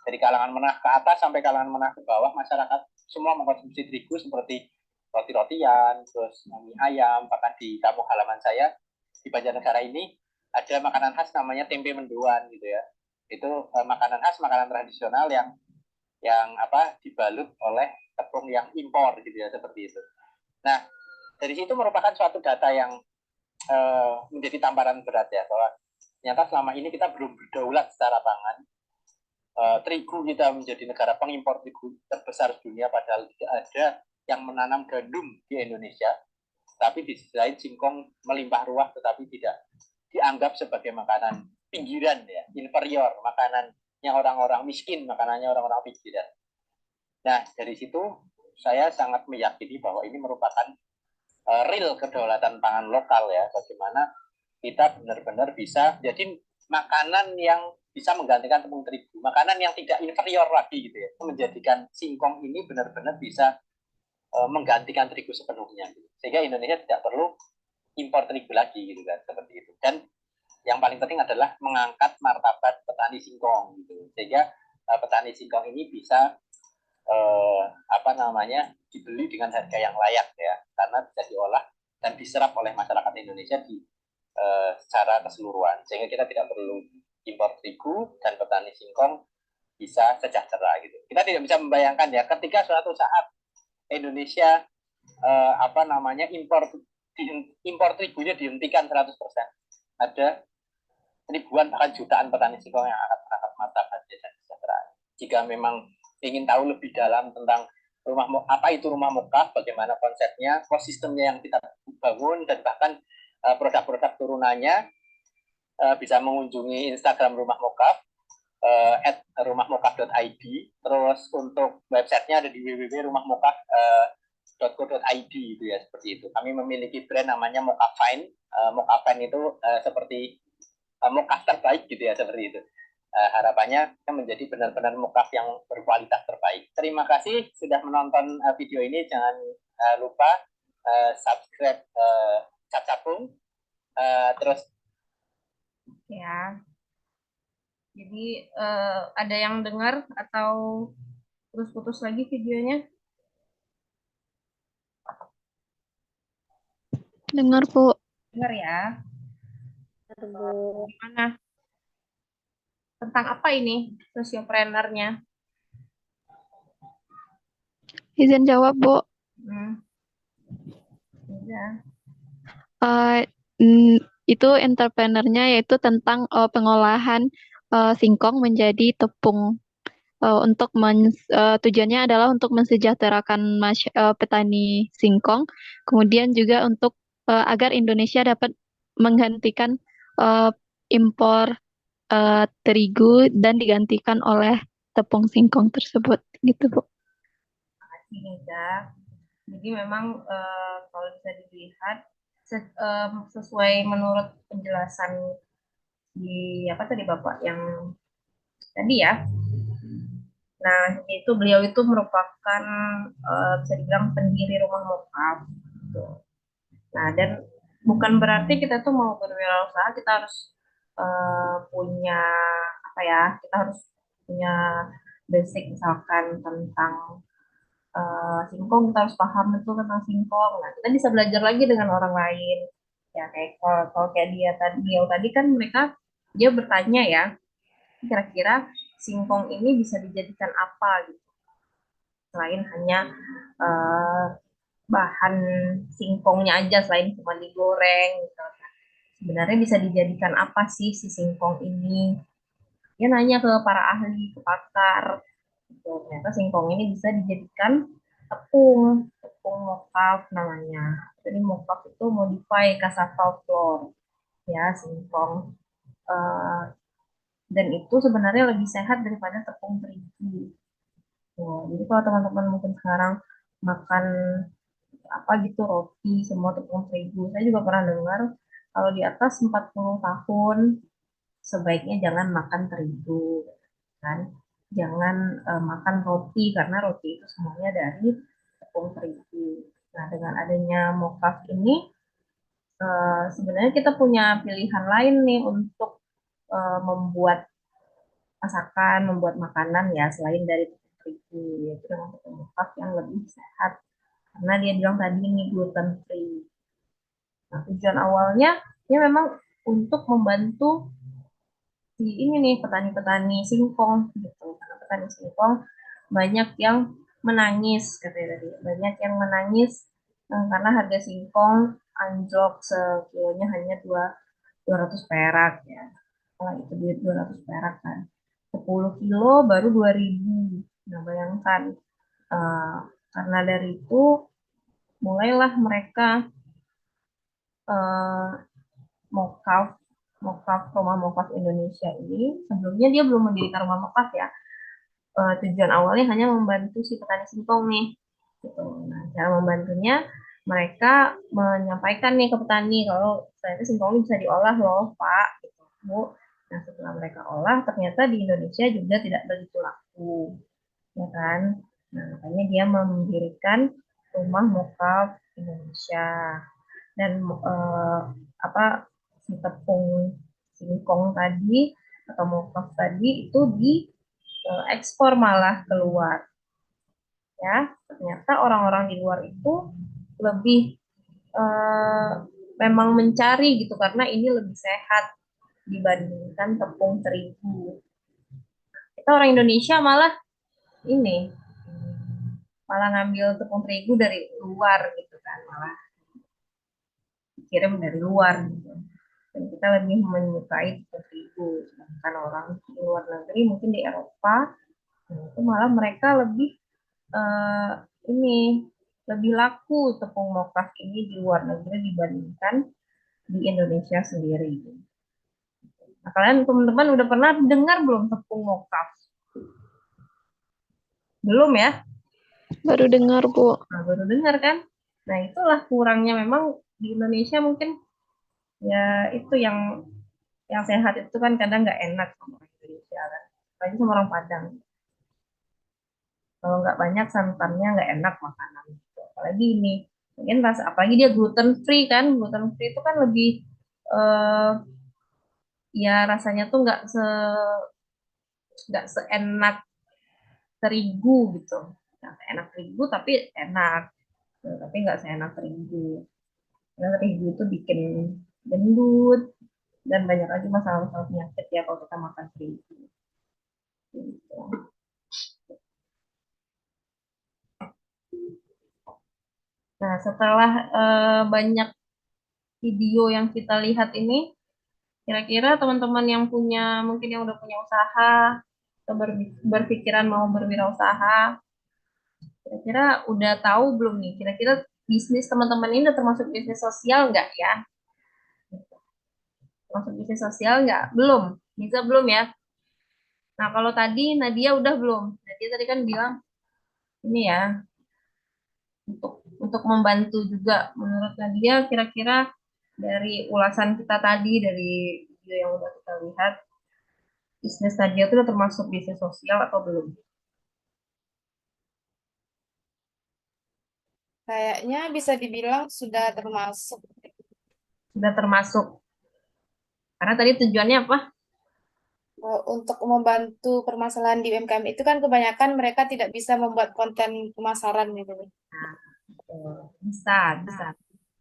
dari kalangan menengah ke atas sampai kalangan menengah ke bawah, masyarakat semua mengkonsumsi terigu seperti roti-rotian, terus mie ayam, bahkan di kampung halaman saya di Banjarnegara ini ada makanan khas namanya tempe mendoan gitu ya. Itu makanan khas, makanan tradisional yang dibalut oleh tepung yang impor gitu ya, seperti itu. Nah, dari situ merupakan suatu data yang menjadi tamparan berat ya, bahwa ternyata selama ini kita belum berdaulat secara pangan. Terigu kita menjadi negara pengimpor terigu terbesar dunia, padahal tidak ada yang menanam gandum di Indonesia. Tapi di sisi lain singkong melimpah ruah, tetapi tidak dianggap sebagai makanan pinggiran ya, inferior, makanannya orang-orang miskin, makanannya orang-orang pinggiran. Nah, dari situ saya sangat meyakini bahwa ini merupakan real kedaulatan pangan lokal ya, bagaimana kita benar-benar bisa jadi makanan yang bisa menggantikan tepung terigu, makanan yang tidak inferior lagi gitu ya, menjadikan singkong ini benar-benar bisa menggantikan terigu sepenuhnya gitu. Sehingga Indonesia tidak perlu impor terigu lagi gitu kan, seperti itu. Dan yang paling penting adalah mengangkat martabat petani singkong gitu, sehingga petani singkong ini bisa dibeli dengan harga yang layak ya, karena bisa diolah dan diserap oleh masyarakat Indonesia di secara keseluruhan, sehingga kita tidak perlu impor terigu dan petani singkong bisa sejahtera gitu. Kita tidak bisa membayangkan ya, ketika suatu saat Indonesia impor terigunya dihentikan 100%. Ada ribuan bahkan jutaan petani singkong yang akan mendapat martabatnya dan kesejahteraan. Jika memang ingin tahu lebih dalam tentang apa itu rumah mokaf, bagaimana konsepnya, ekosistemnya yang kita bangun, dan bahkan produk-produk turunannya, bisa mengunjungi Instagram rumah mokaf, @rumahmokaf.id. Terus untuk websitenya ada di www.rumahmokaf.co.id itu ya, seperti itu. Kami memiliki brand namanya Mokafine. Mokafine itu seperti mokaf terbaik gitu ya, seperti itu. Harapannya menjadi benar-benar mokaf yang berkualitas terbaik. Terima kasih sudah menonton video ini. Jangan lupa subscribe Capcapung. Terus ya. Jadi ada yang dengar atau putus-putus lagi videonya? Dengar, Bu. Dengar ya. Gimana? Tentang apa ini sosiopreneur-nya? Izin jawab, Bu. Ya. Itu entrepreneur-nya yaitu tentang pengolahan singkong menjadi tepung. Tujuannya adalah untuk mensejahterakan petani singkong, kemudian juga untuk agar Indonesia dapat menggantikan impor terigu dan digantikan oleh tepung singkong tersebut, gitu Bu. Terima kasih Nida. Jadi memang kalau bisa dilihat sesuai menurut penjelasan di apa tadi Bapak yang tadi ya. Nah, beliau itu merupakan bisa dibilang pendiri rumah mokaf. Gitu. Nah, dan bukan berarti kita tuh mau berwirausaha kita harus punya apa ya, kita harus punya basic misalkan tentang singkong, kita harus paham itu tentang singkong. Nah, kita bisa belajar lagi dengan orang lain. Ya kayak kalau kayak dia tadi kan dia bertanya ya, kira-kira singkong ini bisa dijadikan apa gitu. Selain hanya eh, bahan singkongnya aja, selain cuma digoreng gitu. Sebenarnya bisa dijadikan apa sih si singkong ini? Dia nanya ke para ahli, ke pakar. Gitu. Ternyata singkong ini bisa dijadikan tepung mocaf namanya. Jadi mocaf itu modify cassava flour, ya singkong. Eh, dan itu sebenarnya lebih sehat daripada tepung terigu. Jadi kalau teman-teman mungkin sekarang makan apa gitu roti semua tepung terigu, saya juga pernah dengar kalau di atas 40 tahun sebaiknya jangan makan terigu, kan? Jangan makan roti karena roti itu semuanya dari tepung terigu. Nah, dengan adanya mokaf ini sebenarnya kita punya pilihan lain nih untuk membuat masakan, membuat makanan ya selain dari tepung terigu, yaitu dengan tepung mokaf yang lebih sehat. Karena dia bilang tadi ini gluten free. Nah, tujuan awalnya ya memang untuk membantu si ini nih petani-petani singkong gitu. Karena petani singkong banyak yang menangis katanya tadi, banyak yang menangis karena harga singkong anjlok sekilonya hanya 200 perak ya. Kalau itu duit 200 perak kan. 10 kilo baru 2.000. Nah, bayangkan karena dari itu mulailah mereka uh, mokaf rumah mokaf Indonesia ini. Sebelumnya dia belum mendirikan rumah mokaf ya. Tujuan awalnya hanya membantu si petani singkong nih gitu. Nah, cara membantunya mereka menyampaikan nih ke petani kalau ternyata singkong ini bisa diolah loh Pak gitu Bu. Nah, setelah mereka olah ternyata di Indonesia juga tidak begitu laku ya kan. Nah, makanya dia mendirikan rumah mokaf Indonesia. Dan apa si tepung singkong tadi atau mokaf tadi itu diekspor malah keluar ya. Ternyata orang-orang di luar itu lebih memang mencari gitu karena ini lebih sehat dibandingkan tepung terigu. Kita orang Indonesia malah ngambil tepung terigu dari luar gitu kan, malah kirim dari luar gitu. Dan kita lebih menyukai tepung terigu, sedangkan orang di luar negeri mungkin di Eropa itu malah mereka lebih lebih laku tepung mokaf ini di luar negeri dibandingkan di Indonesia sendiri. Nah, kalian teman-teman udah pernah dengar belum tepung mokaf? Belum ya? Baru dengar, Bu. Nah, baru dengar kan? Nah, itulah kurangnya memang di Indonesia mungkin ya itu yang sehat itu kan kadang nggak enak sama orang Indonesia kan. Apalagi sama orang Padang. Kalau nggak banyak santannya nggak enak makanan. Apalagi ini mungkin apalagi dia gluten free kan. Gluten free itu kan lebih ya rasanya tuh nggak seenak terigu gitu. Nggak seenak terigu tapi enak. Tapi nggak seenak terigu. Karena terigu itu bikin gendut dan banyak lagi masalah-masalah penyakit ya kalau kita makan terigu. Gitu. Nah, setelah banyak video yang kita lihat ini, kira-kira teman-teman yang mungkin yang udah punya usaha, atau berpikiran mau berwirausaha, kira-kira udah tahu belum nih? Kira-kira bisnis teman-teman ini udah termasuk bisnis sosial nggak ya? Termasuk bisnis sosial nggak? Belum. Bisa belum ya? Nah, kalau tadi Nadia udah belum? Nadia tadi kan bilang, ini ya, untuk membantu juga. Menurut Nadia, kira-kira dari ulasan kita tadi, dari video yang udah kita lihat, bisnis Nadia itu udah termasuk bisnis sosial atau belum? Kayaknya bisa dibilang sudah termasuk. Sudah termasuk. Karena tadi tujuannya apa? untuk membantu permasalahan di UMKM itu kan kebanyakan mereka tidak bisa membuat konten pemasaran gitu. Bisa, bisa.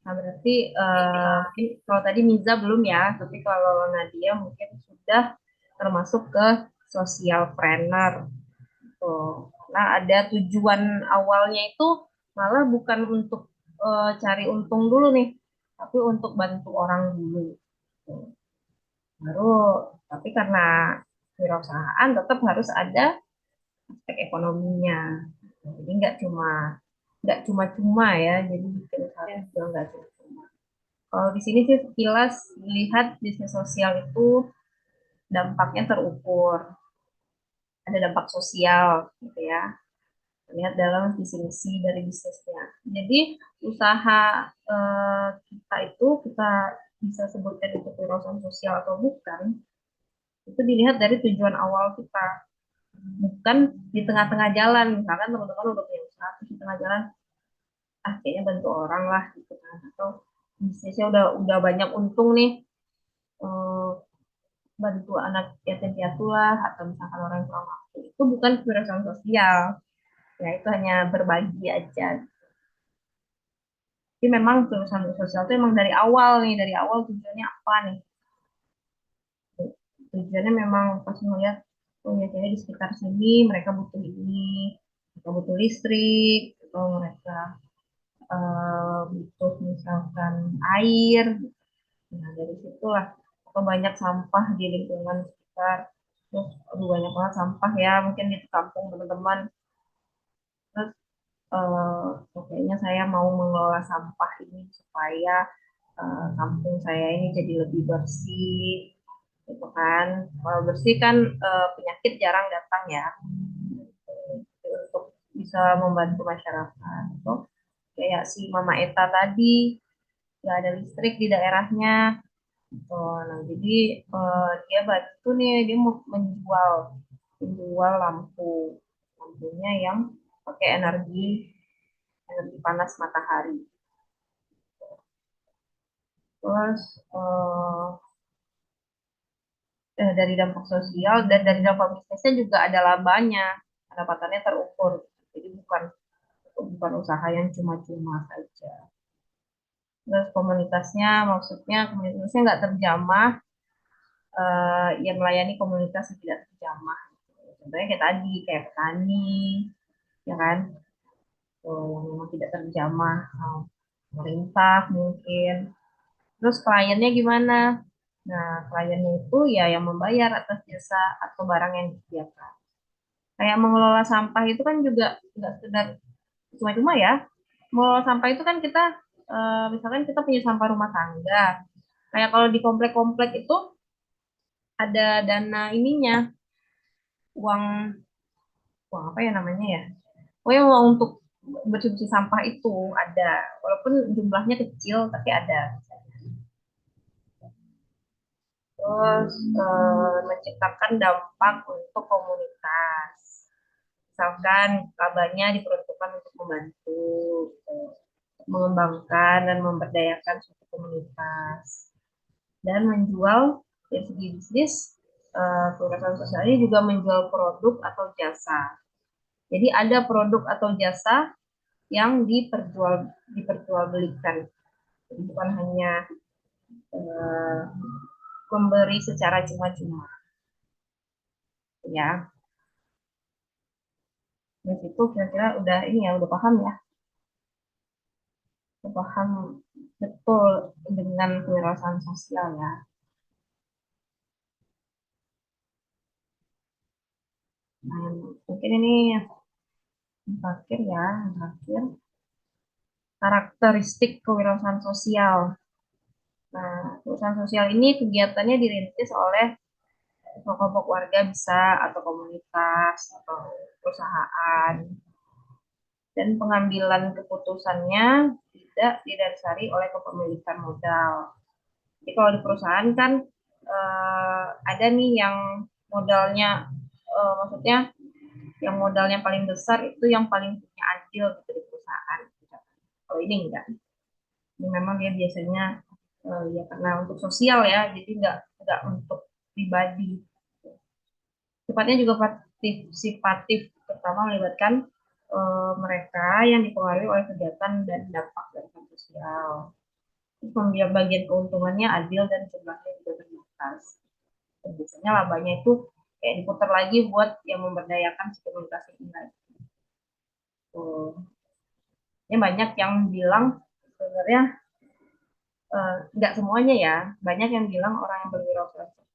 Nah, berarti mungkin kalau tadi Miza belum ya, tapi kalau Nadia mungkin sudah termasuk ke social planner. Tuh. Nah, ada tujuan awalnya itu malah bukan untuk cari untung dulu nih, tapi untuk bantu orang dulu. Tuh. Baru, tapi karena wirausahaan tetap harus ada aspek ekonominya. Jadi nggak cuma-cuma ya, jadi bikin usaha juga nggak cuma-cuma. Kalau di sini sih sekilas dilihat bisnis sosial itu dampaknya terukur, ada dampak sosial gitu ya. Lihat dalam visi misi dari bisnisnya. Jadi usaha kita itu kita bisa sebutkan itu kewirausahaan sosial atau bukan, itu dilihat dari tujuan awal kita, bukan di tengah-tengah jalan. Misalkan teman-teman udah punya usaha di tengah jalan, kayaknya bantu orang lah gitu kan, atau bisnisnya udah banyak untung nih, bantu anak yatim piatu lah, atau misalkan orang yang kurang mampu, itu bukan kewirausahaan sosial ya, itu hanya berbagi aja. Jadi memang kewirausahaan sosial itu emang dari awal tujuannya apa nih, tujuannya memang pas melihat kayaknya di sekitar sini mereka butuh ini, mereka butuh listrik, atau mereka butuh misalkan air. Nah, dari situlah, atau banyak sampah di lingkungan sekitar. Terus, banyak banget sampah ya, mungkin di kampung teman-teman. Terus, kayaknya saya mau mengelola sampah ini supaya kampung saya ini jadi lebih bersih, gitu kan. Kalau bersih kan penyakit jarang datang ya. Untuk bisa membantu masyarakat. Tuh, kayak si Mama Eta tadi, nggak ada listrik di daerahnya. Oh, nah jadi dia bantu nih, dia mau menjual lampunya yang pakai energi panas matahari. Terus dari dampak sosial dan dari dampak bisnisnya juga ada labanya, pendapatannya terukur. Jadi bukan usaha yang cuma-cuma saja. Terus maksudnya komunitasnya nggak terjamah, yang melayani komunitas yang tidak terjamah. Contohnya kayak tadi, kayak petani, ya kan, yang memang tidak terjamah, pemerintah mungkin. Terus kliennya gimana? Nah, kliennya itu ya yang membayar atas jasa atau barang yang disediakan. Kayak mengelola sampah itu kan juga nggak sekedar cuma-cuma ya. Mengelola sampah itu kan kita, misalkan kita punya sampah rumah tangga. Kayak kalau di komplek-komplek itu ada dana ininya, uang uang apa ya namanya ya? Pokoknya uang untuk bersih-bersih sampah itu ada, walaupun jumlahnya kecil tapi ada. Terus menciptakan dampak untuk komunitas. Misalkan labanya diperuntukkan untuk membantu, mengembangkan dan memberdayakan suatu komunitas. Dan menjual dari segi bisnis, kewirausahaan sosial ini juga menjual produk atau jasa. Jadi ada produk atau jasa yang diperjualbelikan. Jadi bukan hanya memberi secara cuma-cuma. Ya. Di situ kira-kira udah paham ya. Udah paham betul dengan kewirausahaan sosial ya. Nah, mungkin ini yang terakhir ya, karakteristik kewirausahaan sosial. Nah, kewirausahaan sosial ini kegiatannya dirintis oleh kelompok warga bisa, atau komunitas, atau perusahaan. Dan pengambilan keputusannya tidak didasari oleh kepemilikan modal. Jadi kalau di perusahaan kan ada nih yang modalnya, maksudnya yang modalnya paling besar itu yang paling punya andil gitu di perusahaan. Kalau ini enggak. Ini memang dia biasanya ya karena untuk sosial ya, jadi enggak untuk pribadi. sifatnya juga partisipatif, terutama melibatkan mereka yang dipengaruhi oleh kegiatan dan dampak dari sosial. Terus bagian keuntungannya adil dan jumlahnya juga terbatas. Dan biasanya labanya itu kayak diputar lagi buat yang memberdayakan si komunitas ini lagi. Ini banyak yang bilang sebenarnya nggak semuanya ya, banyak yang bilang orang yang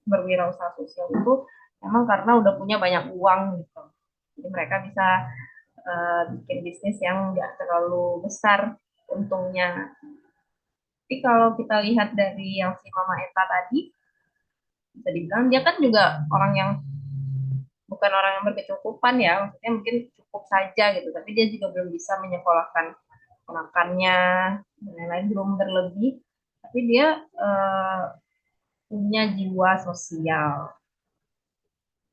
berwirausaha sosial itu memang karena udah punya banyak uang gitu. Jadi mereka bisa bikin bisnis yang nggak terlalu besar untungnya. Tapi kalau kita lihat dari yang si Mama Eta tadi, bisa dibilang dia kan juga orang yang bukan orang yang berkecukupan ya, maksudnya mungkin cukup saja gitu, tapi dia juga belum bisa menyekolahkan ponakannya dan lain-lain, belum berlebih, tapi dia punya jiwa sosial.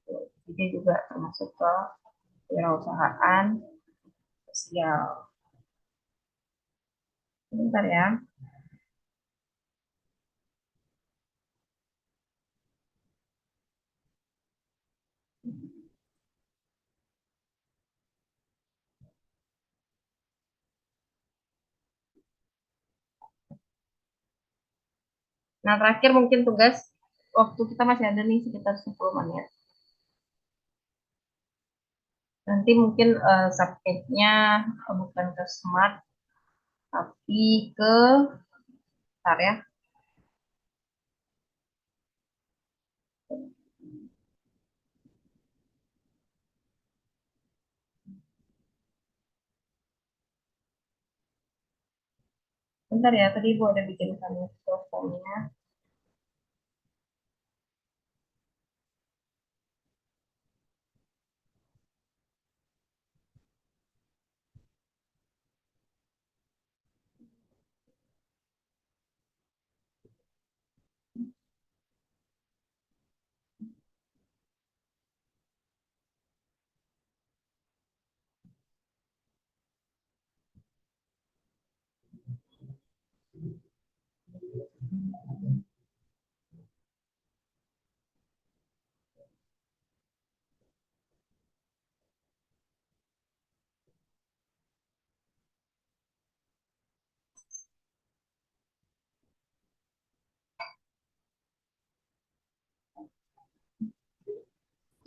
Jadi dia juga termasuk ke kewirausahaan sosial. Bentar ya. Nah, terakhir mungkin tugas, waktu kita masih ada nih sekitar 10 menit. Nanti mungkin subjeknya bukan ke smart, tapi ke, bentar ya. Bentar ya, tadi Ibu ada bikin sama formnya.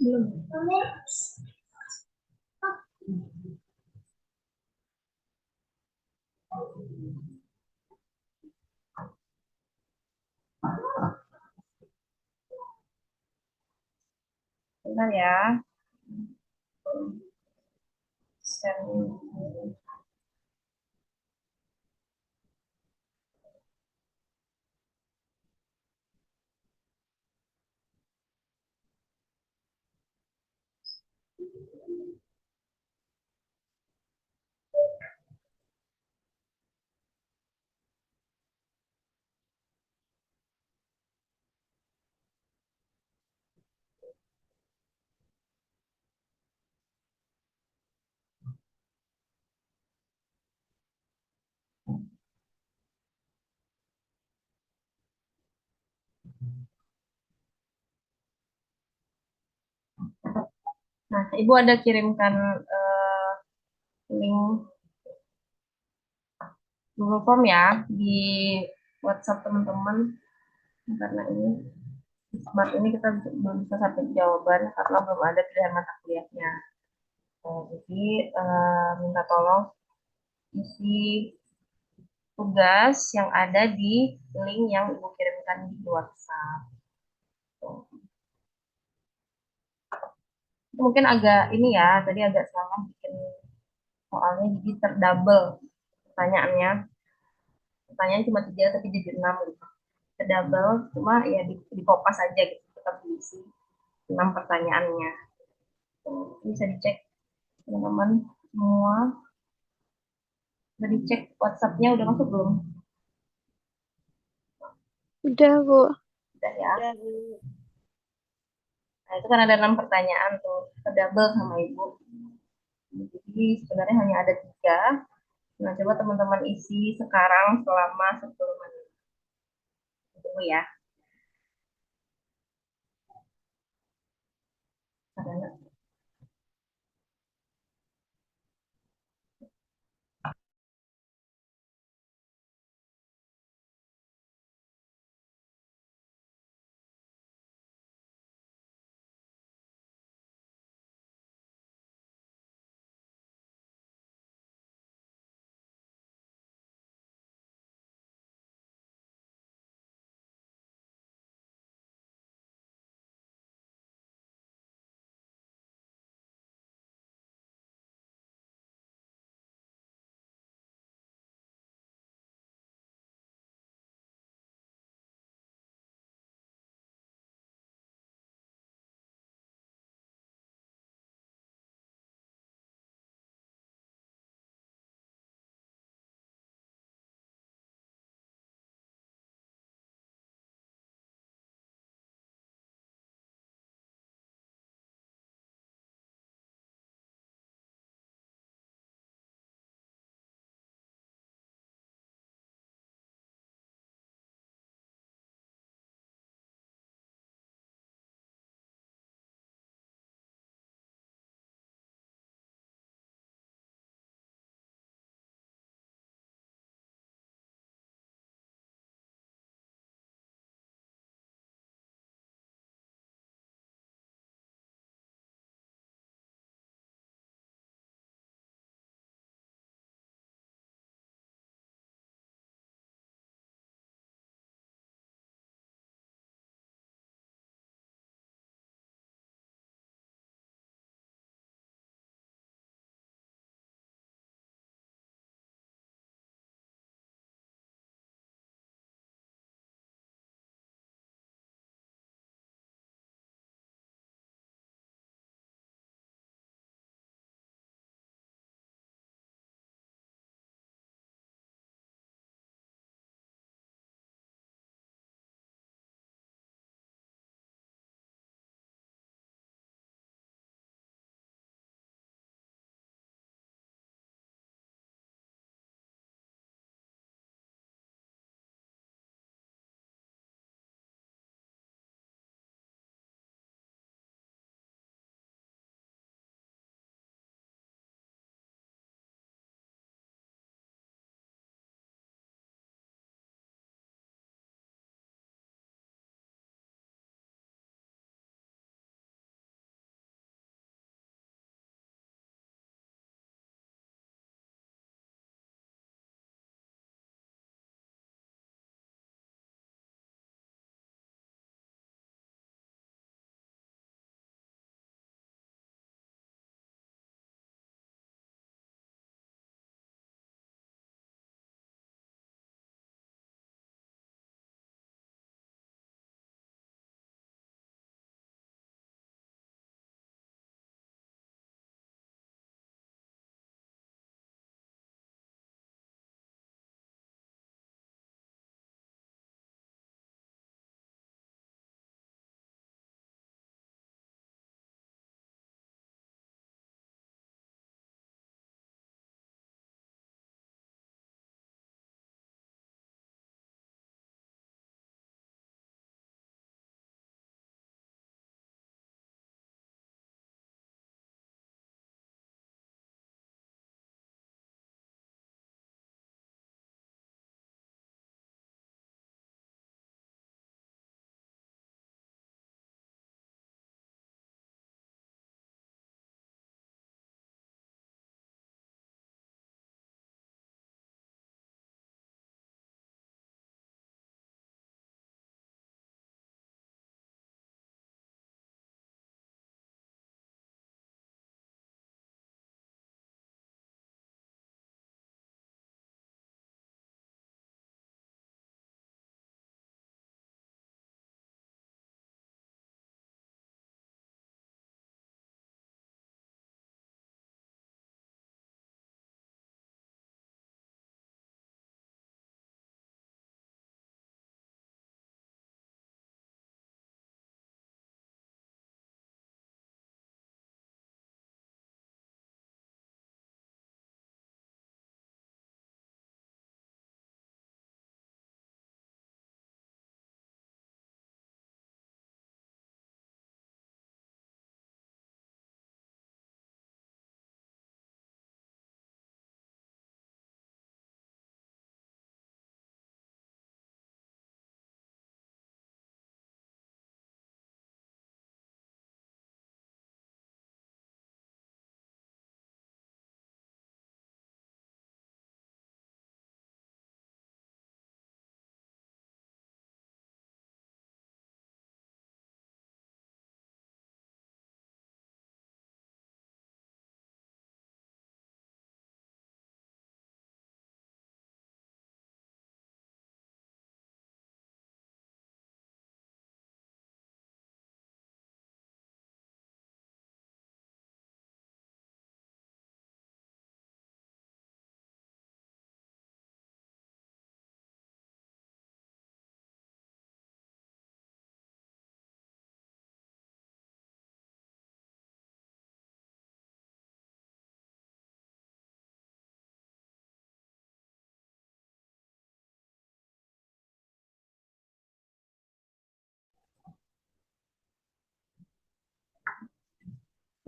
Belum. Bentar ya. Nah, Ibu ada kirimkan link Google Form ya di WhatsApp teman-teman, karena ini Smart ini kita belum bisa sampai jawaban karena belum ada pilihan mata kuliahnya. Jadi minta tolong isi tugas yang ada di link yang Ibu kirimkan di WhatsApp. Mungkin agak ini ya, tadi agak salah bikin soalnya, jadi terdouble pertanyaannya. Pertanyaan cuma 3 tapi jadi 6 gitu. Terdouble, cuma ya di kopas aja gitu, tetap diisi 6 pertanyaannya. Bisa dicek teman-teman semua. Udah dicek WhatsApp-nya udah masuk belum? Udah, Bu. Udah ya. Nah, itu kan ada 6 pertanyaan tuh, terdouble sama Ibu. Jadi sebenarnya hanya ada 3. Nah, coba teman-teman isi sekarang selama 10 menit. Tunggu ya. Ada gimana?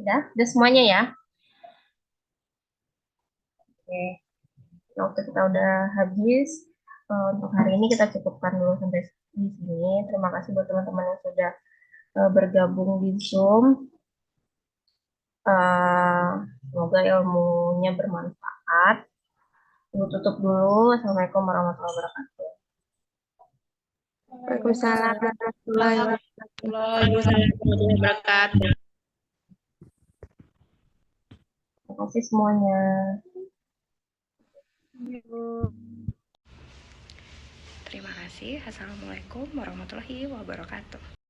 Udah semuanya ya. Oke, waktu kita udah habis. Untuk hari ini kita cukupkan dulu sampai di sini. Terima kasih buat teman-teman yang sudah bergabung di Zoom. Semoga ilmunya bermanfaat. Ibu tutup dulu. Assalamualaikum warahmatullahi wabarakatuh. Waalaikumsalam warahmatullahi wabarakatuh. Waalaikumsalam warahmatullahi wabarakatuh. Terima kasih semuanya. Terima kasih. Assalamualaikum warahmatullahi wabarakatuh.